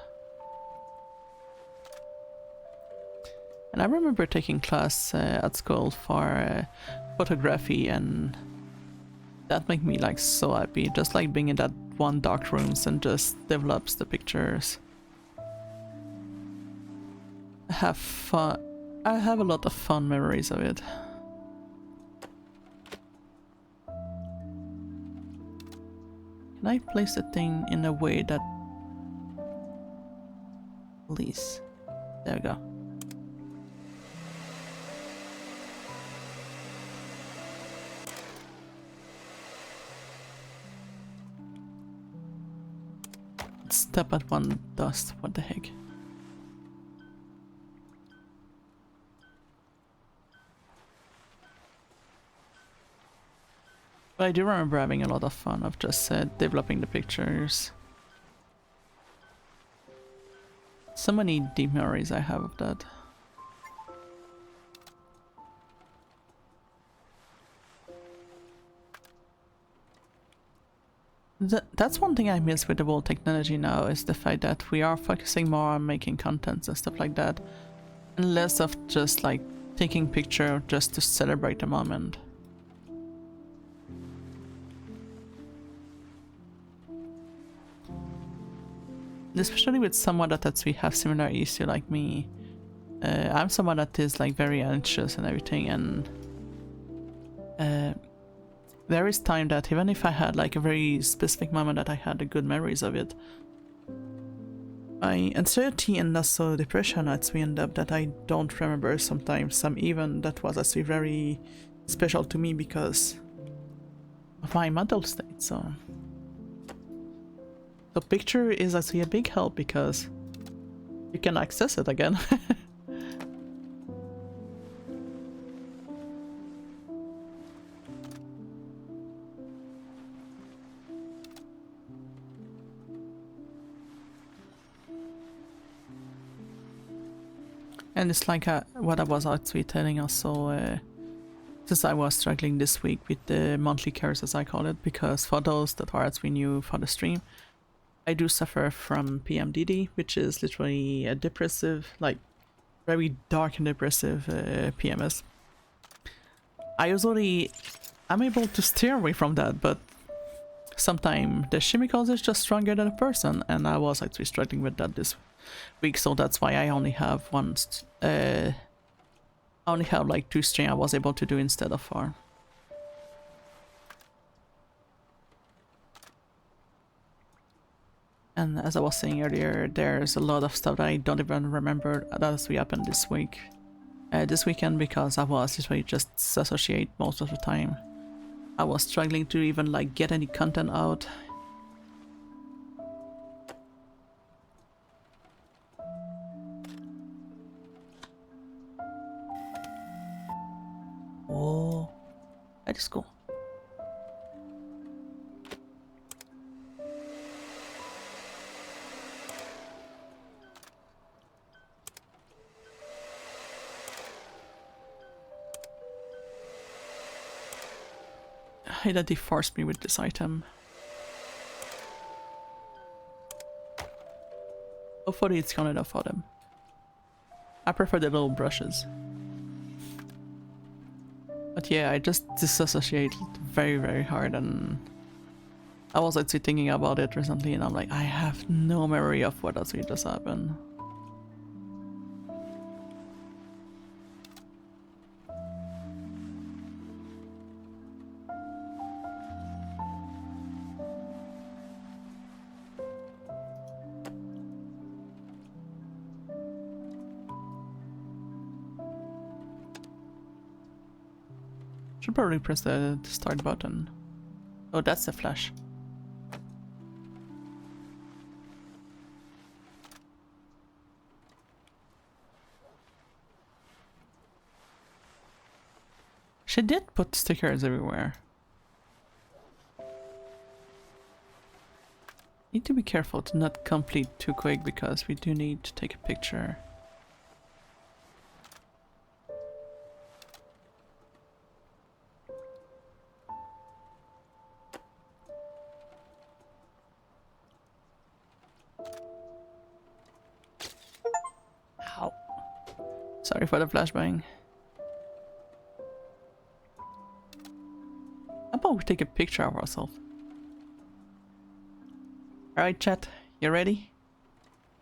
And I remember taking class at school for photography, and that made me like so happy, just like being in that one dark rooms and just develops the pictures. I have fun. I have a lot of fun memories of it. Can I place the thing in a way that... Please. There we go. Step at one dust, what the heck. But I do remember having a lot of fun of just developing the pictures. So many deep memories I have of that. That's one thing I miss with the whole technology now, is the fact that we are focusing more on making contents and stuff like that, and less of just like taking picture just to celebrate the moment. Especially with someone that actually have similar issue like me. I'm someone that is like very anxious and everything, and there is time that even if I had like a very specific moment that I had good memories of it, my anxiety and also depression actually end up that I don't remember sometimes some event that was actually very special to me because of my mental state. So the picture is actually a big help because you can access it again. And it's like what I was actually telling also, since I was struggling this week with the monthly cares, as I call it, because for those that are actually new for the stream, I do suffer from PMDD, which is literally a depressive, like very dark and depressive PMS. I'm able to steer away from that, but sometimes the chemicals is just stronger than a person, and I was actually struggling with that this week, so that's why I only have I only have like 2 streams I was able to do instead of 4. And as I was saying earlier, there's a lot of stuff that I don't even remember that actually happened this week. this weekend because I was usually just disassociate most of the time. I was struggling to even like get any content out. Oh, that is cool. I hate that they forced me with this item. Hopefully it's good enough for them. I prefer the little brushes. But yeah, I just disassociate very, very hard, and I was actually thinking about it recently and I'm like, I have no memory of what actually just happened. Should probably press the start button. Oh, that's the flash. She did put stickers everywhere. Need to be careful to not complete too quick because we do need to take a picture. Ow. Sorry for the flashbang. How about we take a picture of ourselves? Alright chat, you ready?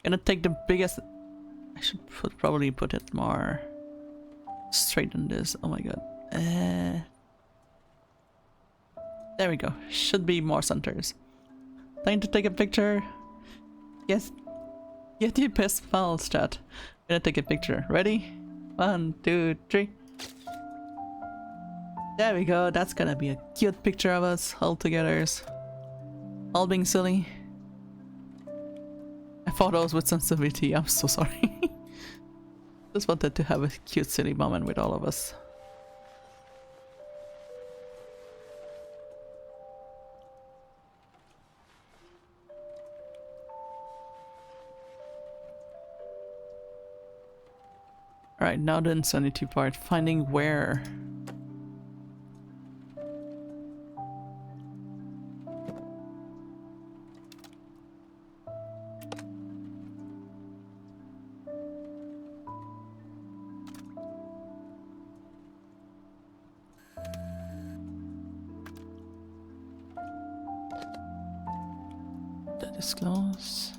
Gonna take the biggest... I should probably put it more straight than this. Oh my god. There we go. Should be more centers. Time to take a picture. Yes. Get the best files, chat. Gonna take a picture. Ready? 1, 2, 3. There we go. That's gonna be a cute picture of us all together. All being silly. I thought I was with sensitivity. I'm so sorry. Just wanted to have a cute silly moment with all of us. Alright, now the insanity part. Finding where. That is close.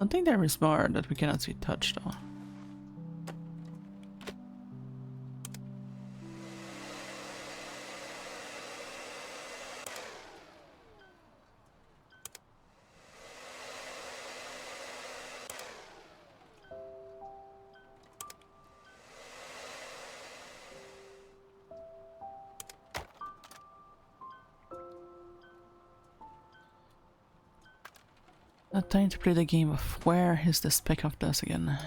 I think there is more that we cannot see touched though. Not time to play the game of where is the speck of dust again.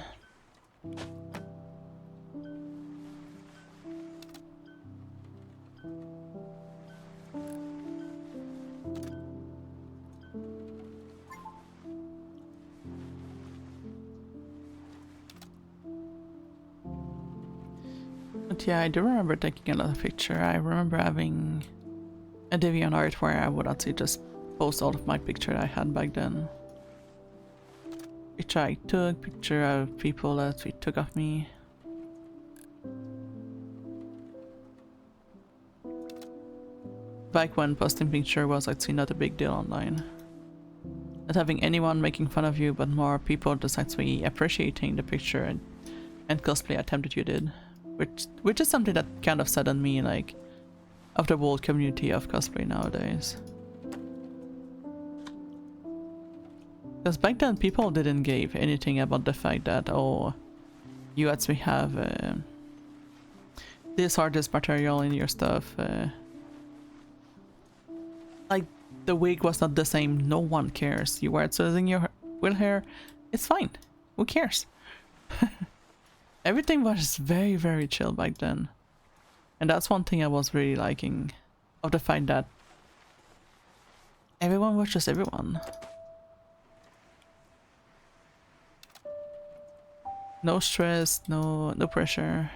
But yeah, I do remember taking another picture. I remember having a DeviantArt where I would actually just post all of my picture I had back then. Picture I took, picture of people that we took of me. Back when posting picture was actually not a big deal online. Not having anyone making fun of you, but more people just actually appreciating the picture and cosplay attempt that you did. Which is something that kind of saddened me, like, of the whole community of cosplay nowadays. Because back then people didn't give anything about the fact that, oh, you actually have this or this material in your stuff. Like, the wig was not the same, no one cares. You wear it in your real hair, it's fine. Who cares? Everything was very, very chill back then. And that's one thing I was really liking, of the fact that everyone was just everyone. No stress, no pressure.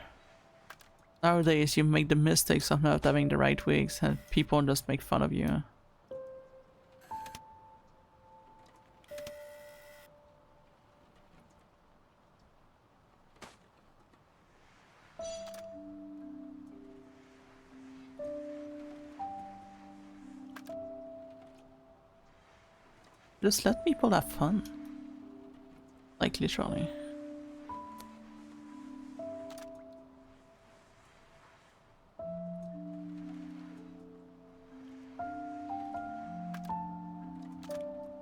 Nowadays you make the mistakes of not having the right wigs and people just make fun of you. Just let people have fun. Like, literally.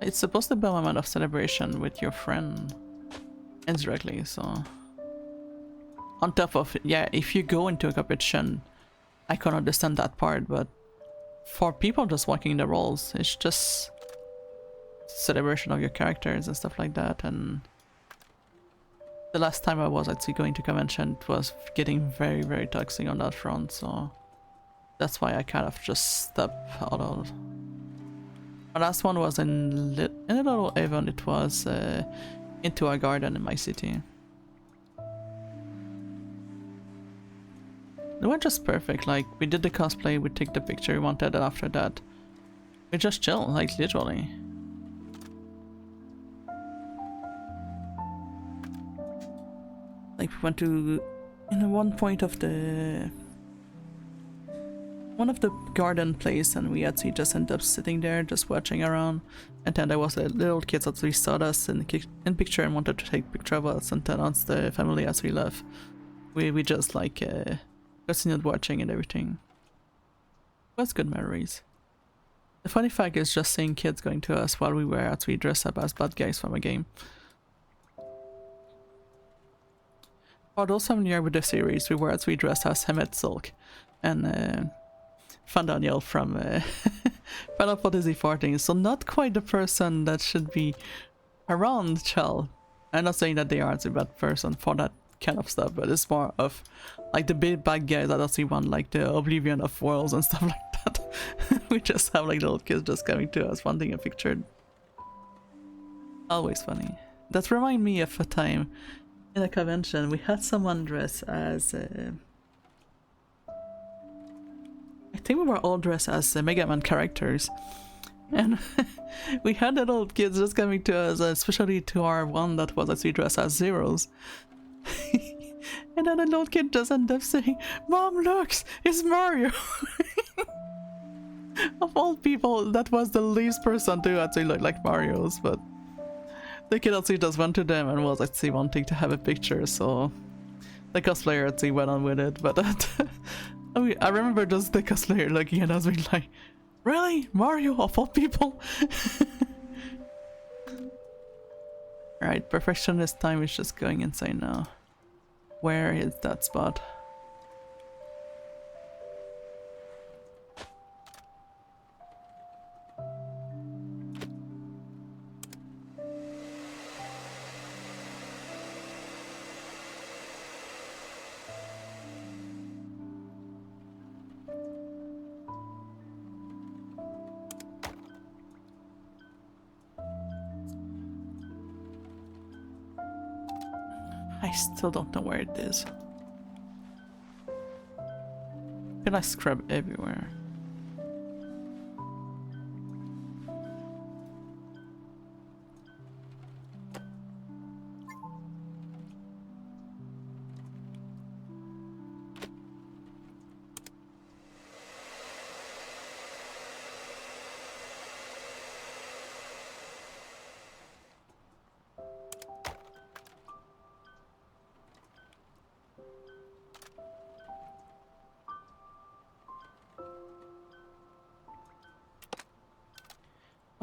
It's supposed to be a moment of celebration with your friend indirectly, so on top of it, yeah, if you go into a competition, I can understand that part, but for people just walking the roles, it's just celebration of your characters and stuff like that. And the last time I was actually going to convention, it was getting very, very toxic on that front, so that's why I kind of just stepped out of. My last one was in a little event. It was into a garden in my city. It went just perfect. Like, we did the cosplay, we took the picture we wanted, and after that we just chill, like, literally. Like, we went to one point of the garden place, and we actually just ended up sitting there just watching around, and then there was a little kid that actually saw us in picture and wanted to take picture of us, and then once the family actually left, we just like continued watching and everything. It was good memories. The funny fact is just seeing kids going to us while we were actually dressed up as bad guys from a game. For those familiar with the series, we were actually dressed as Hemet Silk and Fandaniel from Final Fantasy XIV, so not quite the person that should be around Chell. I'm not saying that they are a bad person for that kind of stuff, but it's more of like the big bad guys that actually want like the oblivion of worlds and stuff like that. We just have like little kids just coming to us wanting a picture. Always funny. That reminds me of a time in a convention we had someone dressed as I think we were all dressed as Mega Man characters, and we had little kids just coming to us, especially to our one that was actually dressed as Zeros. And then a little kid just ended up saying, "Mom, look, it's Mario!" Of all people, that was the least person to actually look like Mario's, but the kid actually just went to them and was actually wanting to have a picture, so the cosplayer actually went on with it, but I remember just the cosplayer looking at us being like, "Really? Mario of all people?" Alright, perfectionist time is just going insane now. Where is that spot? I still don't know where it is. Can I scrub everywhere?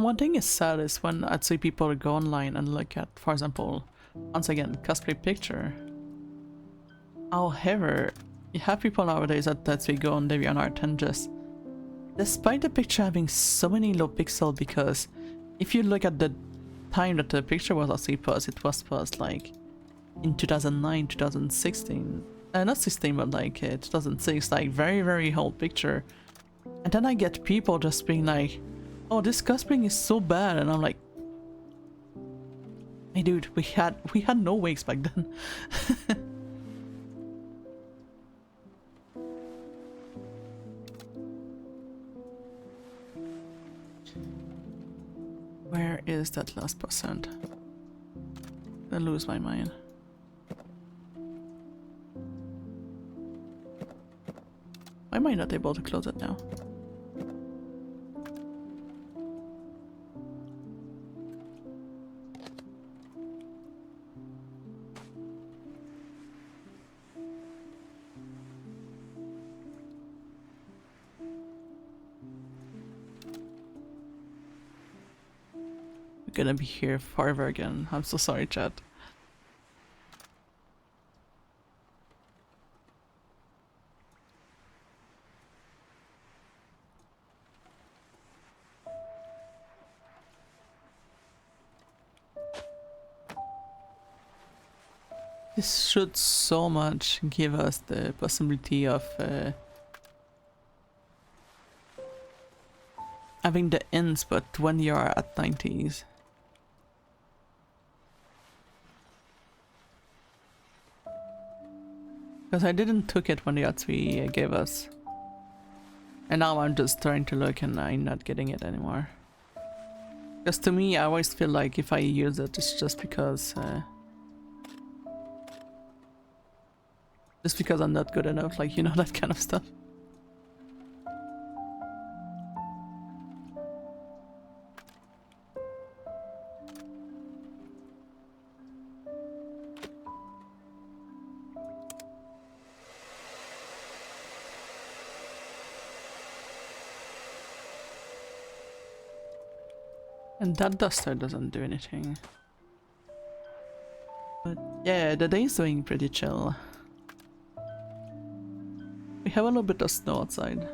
one thing is sad is when I'd see people go online and look at, for example, once again, cosplay picture. However, you have people nowadays that we go on DeviantArt and just, despite the picture having so many low pixels, because if you look at the time that the picture was actually posted, it was posted like in 2009, 2016, not 16, but like 2006, like very, very old picture. And then I get people just being like, oh, this cosplaying is so bad, and I'm like, hey dude, we had no wigs back then. Where is that last percent? I lose my mind. Why am I not able to close it now? Gonna be here forever again. I'm so sorry, chat. This should so much give us the possibility of having the ends, but when you are at 90s. Because I didn't took it when the Yatsui gave us. And now I'm just trying to look and I'm not getting it anymore. Because to me, I always feel like if I use it, it's just because I'm not good enough, like, you know, that kind of stuff. And that duster doesn't do anything. But yeah, the day's doing pretty chill. We have a little bit of snow outside.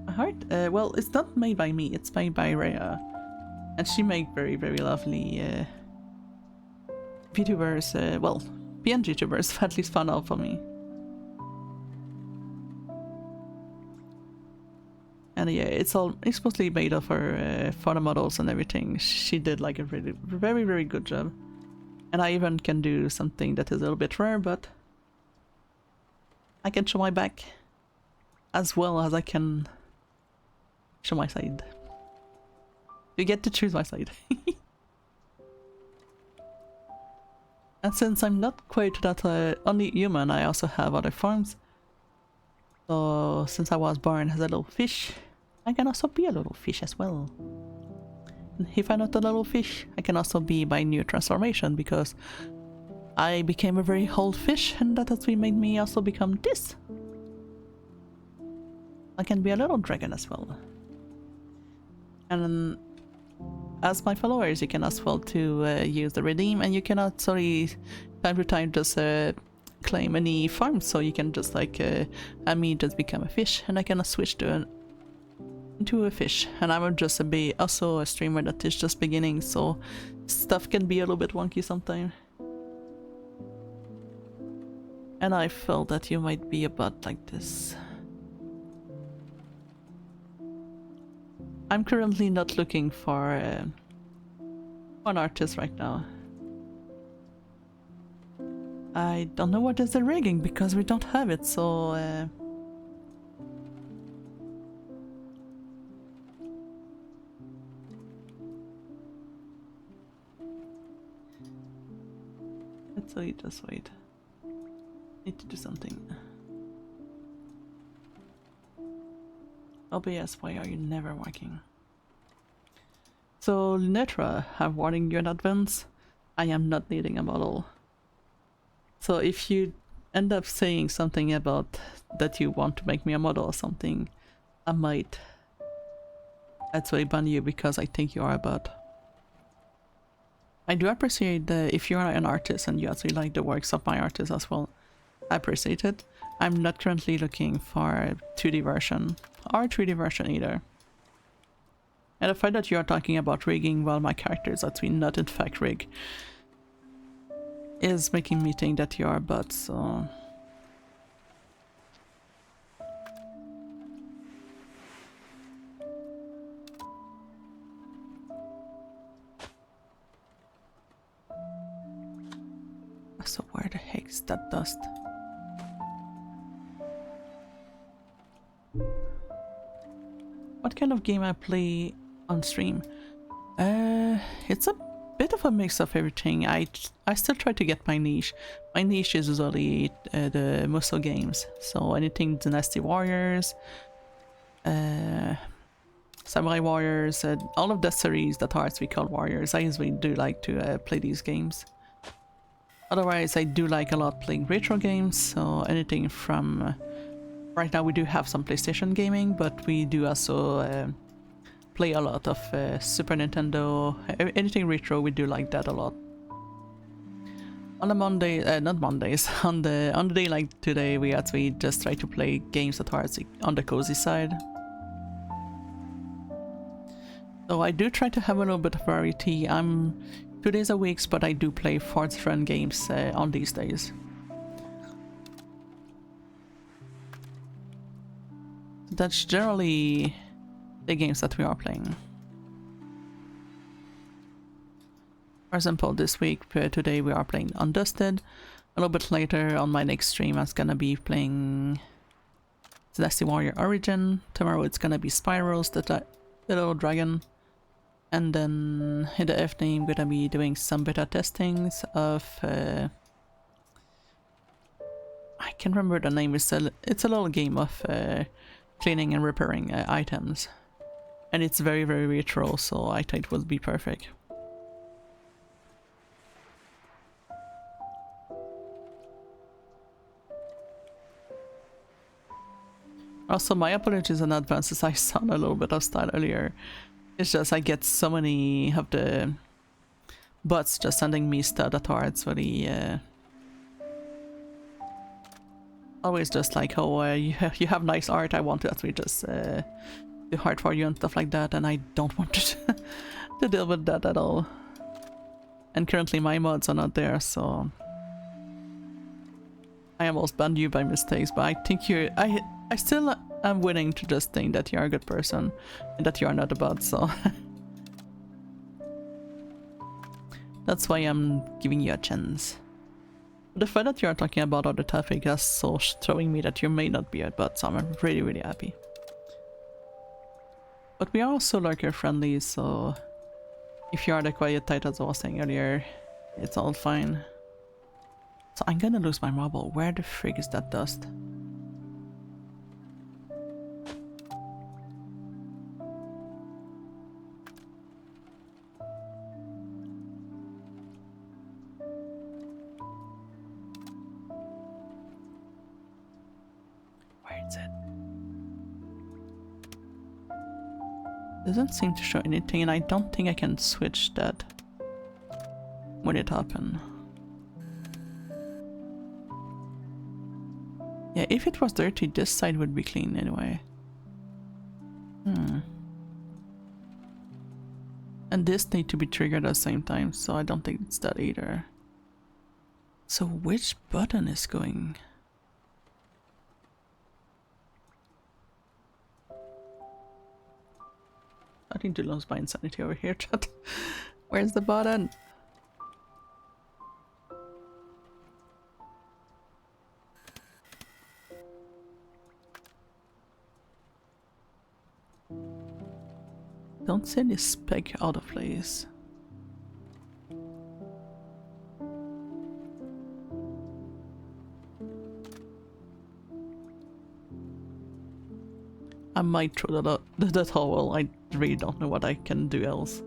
A heart? Well, it's not made by me, it's made by Rhea. And she made very, very lovely VTubers, well, PNG tubers, at least found out for me. And yeah, it's mostly made of her photo models and everything. She did like a really, very, very good job. And I even can do something that is a little bit rare, but I can show my back as well as I can show my side. You get to choose my side. And since I'm not quite that only human, I also have other forms. So since I was born as a little fish, I can also be a little fish as well. And if I'm not a little fish, I can also be by new transformation, because I became a very old fish, and that has made me also become this. I can be a little dragon as well. And as my followers, you can as well to use the redeem, and you cannot, sorry, time to time just claim any farms, so you can just like have me just become a fish, and I can switch to into a fish. And I will just be also a streamer that is just beginning, so stuff can be a little bit wonky sometimes. And I felt that you might be a bot like this. I'm currently not looking for an artist right now. I don't know what is the rigging, because we don't have it, so let's just wait. Need to do something. OBS, why are you never working? So Lunetra, I'm warning you in advance, I am not needing a model. So if you end up saying something about that you want to make me a model or something, I might actually ban you because I think you are a bot. I do appreciate if you are an artist and you actually like the works of my artists as well. I appreciate it. I'm not currently looking for a 2D version or 3D version either. And the fact that you are talking about rigging while my character is actually not in fact rig is making me think that you are a bot, so... So where the heck is that dust? What kind of game I play on stream? It's a bit of a mix of everything. I still try to get my niche. My niche is usually the muscle games. So anything Dynasty Warriors, Samurai Warriors, all of the series that are we call Warriors. I usually do like to play these games. Otherwise, I do like a lot playing retro games, so anything from... right now we do have some PlayStation gaming, but we do also play a lot of Super Nintendo, anything retro, we do like that a lot. On the Monday, not Mondays, on the day like today, we actually just try to play games that are on the cozy side. So I do try to have a little bit of variety. I'm 2 days a week, but I do play 4 different games on these days. That's generally the games that we are playing. For example, this week, today we are playing Undusted. A little bit later on my next stream, I'm gonna be playing Dynasty Warrior Origin. Tomorrow it's gonna be Spyros, the little dragon. And then in the evening, I'm gonna be doing some beta testings of... I can't remember the name. It's a little game of cleaning and repairing items. And it's very, very retro, so I thought it would be perfect. Also, my apologies in advance as I sound a little bit hostile earlier. It's just I get so many of the bots just sending me stuff that are really always just like, oh, you have nice art, I want to actually just do art for you and stuff like that, and I don't want to deal with that at all. And currently my mods are not there, so I almost banned you by mistakes, but I think I still am willing to just think that you're a good person and that you are not a bot, so that's why I'm giving you a chance. The fact that you are talking about other topic is so showing me that you may not be a bot, so I'm really, really happy. But we are also lurker friendly, so if you are the quiet type as I was saying earlier, it's all fine. So I'm gonna lose my marble. Where the frig is that dust? Where is it? Doesn't seem to show anything, and I don't think I can switch that when it happens. Yeah, if it was dirty, this side would be clean anyway. And this need to be triggered at the same time, so I don't think it's that either. So which button is going? I think to lose my insanity over here, chat. Where's the button? Don't send this spec out of place. I might throw the towel. I really don't know what I can do else.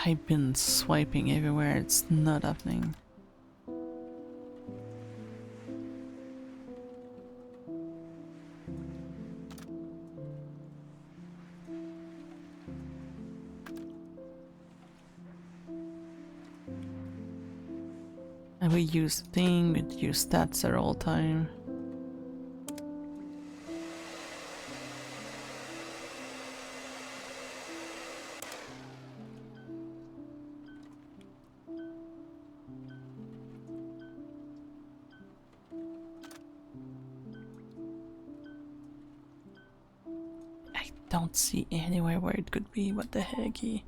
I've been swiping everywhere, it's not happening. And we use thing, we use that several times. I don't see anywhere where it could be, what the hecky?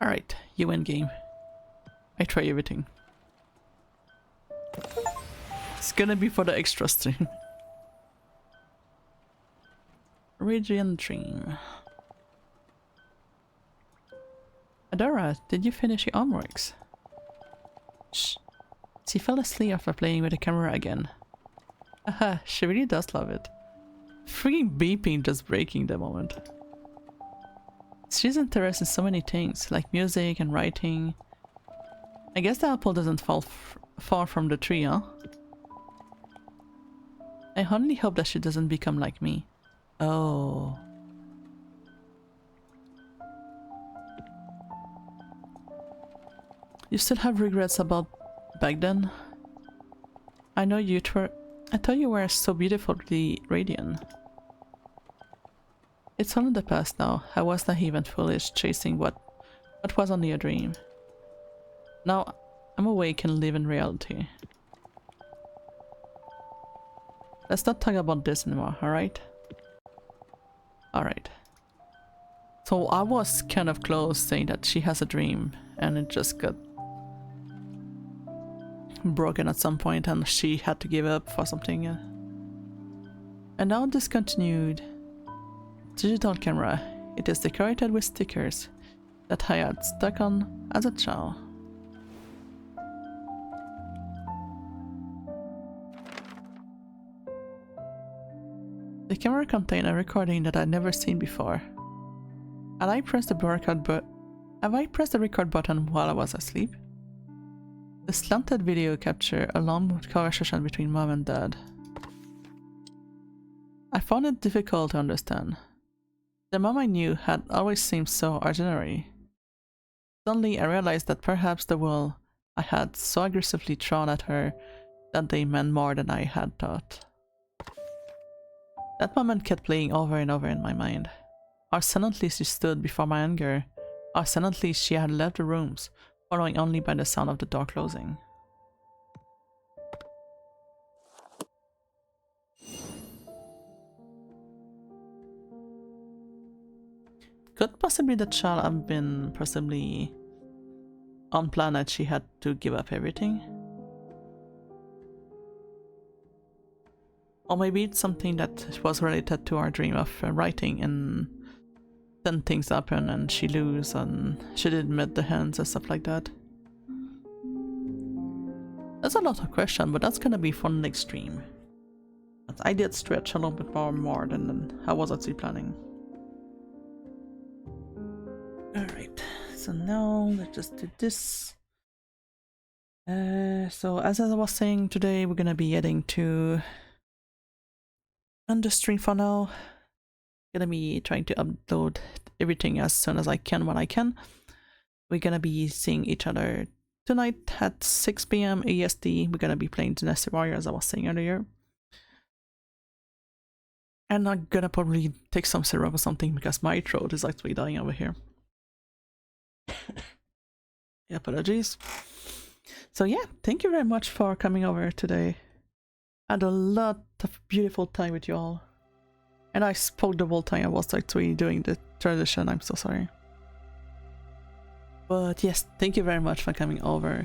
Alright, you win game. I try everything. It's gonna be for the extra stream. Radiant Dream. Adora, did you finish your armworks? Shh. She fell asleep after playing with the camera again. Haha, she really does love it. Freaking beeping just breaking the moment. She's interested in so many things, like music and writing. I guess the apple doesn't fall far from the tree, huh? I only hope that she doesn't become like me. Oh. You still have regrets about back then? I know you were. I thought you were so beautifully radiant. It's all in the past now. I was naive and foolish, chasing what was only a dream. Now I'm awake and live in reality. Let's not talk about this anymore, alright? Alright. So I was kind of close saying that she has a dream and it just got broken at some point and she had to give up for something. And now discontinued. Digital camera. It is decorated with stickers that I had stuck on as a child. The camera contained a recording that I'd never seen before. Have I pressed the record button while I was asleep? The slanted video captured a long conversation between mom and dad. I found it difficult to understand. The mom I knew had always seemed so ordinary. Suddenly I realized that perhaps the world I had so aggressively thrown at her that they meant more than I had thought. That moment kept playing over and over in my mind. How silently she stood before my anger, how silently she had left the rooms, following only by the sound of the door closing. Could possibly the child have been possibly unplanned that she had to give up everything? Or maybe it's something that was related to our dream of writing and then things happen and she lose and she didn't meet the hands and stuff like that. That's a lot of questions, but that's gonna be for next stream. I did stretch a little bit more than I was actually planning. Alright, so now let's just do this. So as I was saying, today we're gonna be heading to Undusted for now. Gonna be trying to upload everything as soon as I can when I can. We're gonna be seeing each other tonight at 6 PM EST. We're gonna be playing Dynasty Warrior as I was saying earlier. And I'm gonna probably take some syrup or something because my throat is actually dying over here. Apologies. So yeah, thank you very much for coming over today. I had a lot of beautiful time with you all. And I spoke the whole time I was actually doing the tradition, I'm so sorry. But yes, thank you very much for coming over.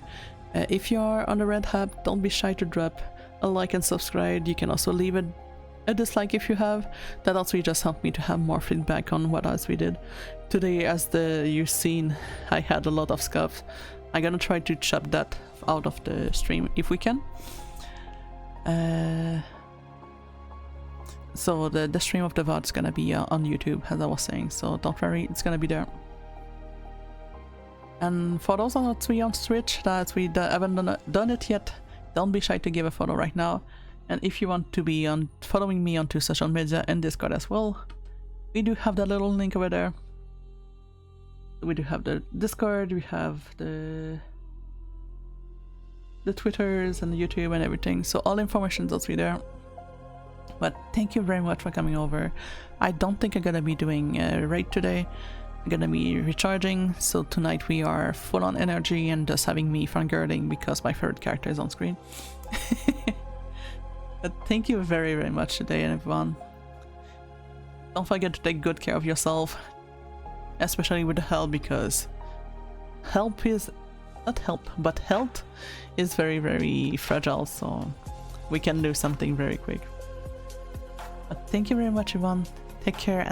If you are on the Red Hub, don't be shy to drop a like and subscribe. You can also leave a dislike if you have. That also just helped me to have more feedback on what else we did. Today, as you've seen, I had a lot of scuffs. I'm gonna try to chop that out of the stream if we can. So the stream of the VOD is gonna be on YouTube, as I was saying, so don't worry, it's gonna be there. And for those of us on Twitch that we haven't done it yet, don't be shy to give a follow right now. And if you want to be following me onto social media and Discord as well, we do have that little link over there. We do have the Discord, we have the Twitters and the YouTube and everything, so all information is also there. But thank you very much for coming over. I don't think I'm gonna be doing a raid today. I'm gonna be recharging, so tonight we are full on energy and just having me fangirling because my favorite character is on screen. But thank you very, very much today, everyone. Don't forget to take good care of yourself, especially with the health, because health is health is very, very fragile, so we can do something very quick. But thank you very much, everyone. Take care.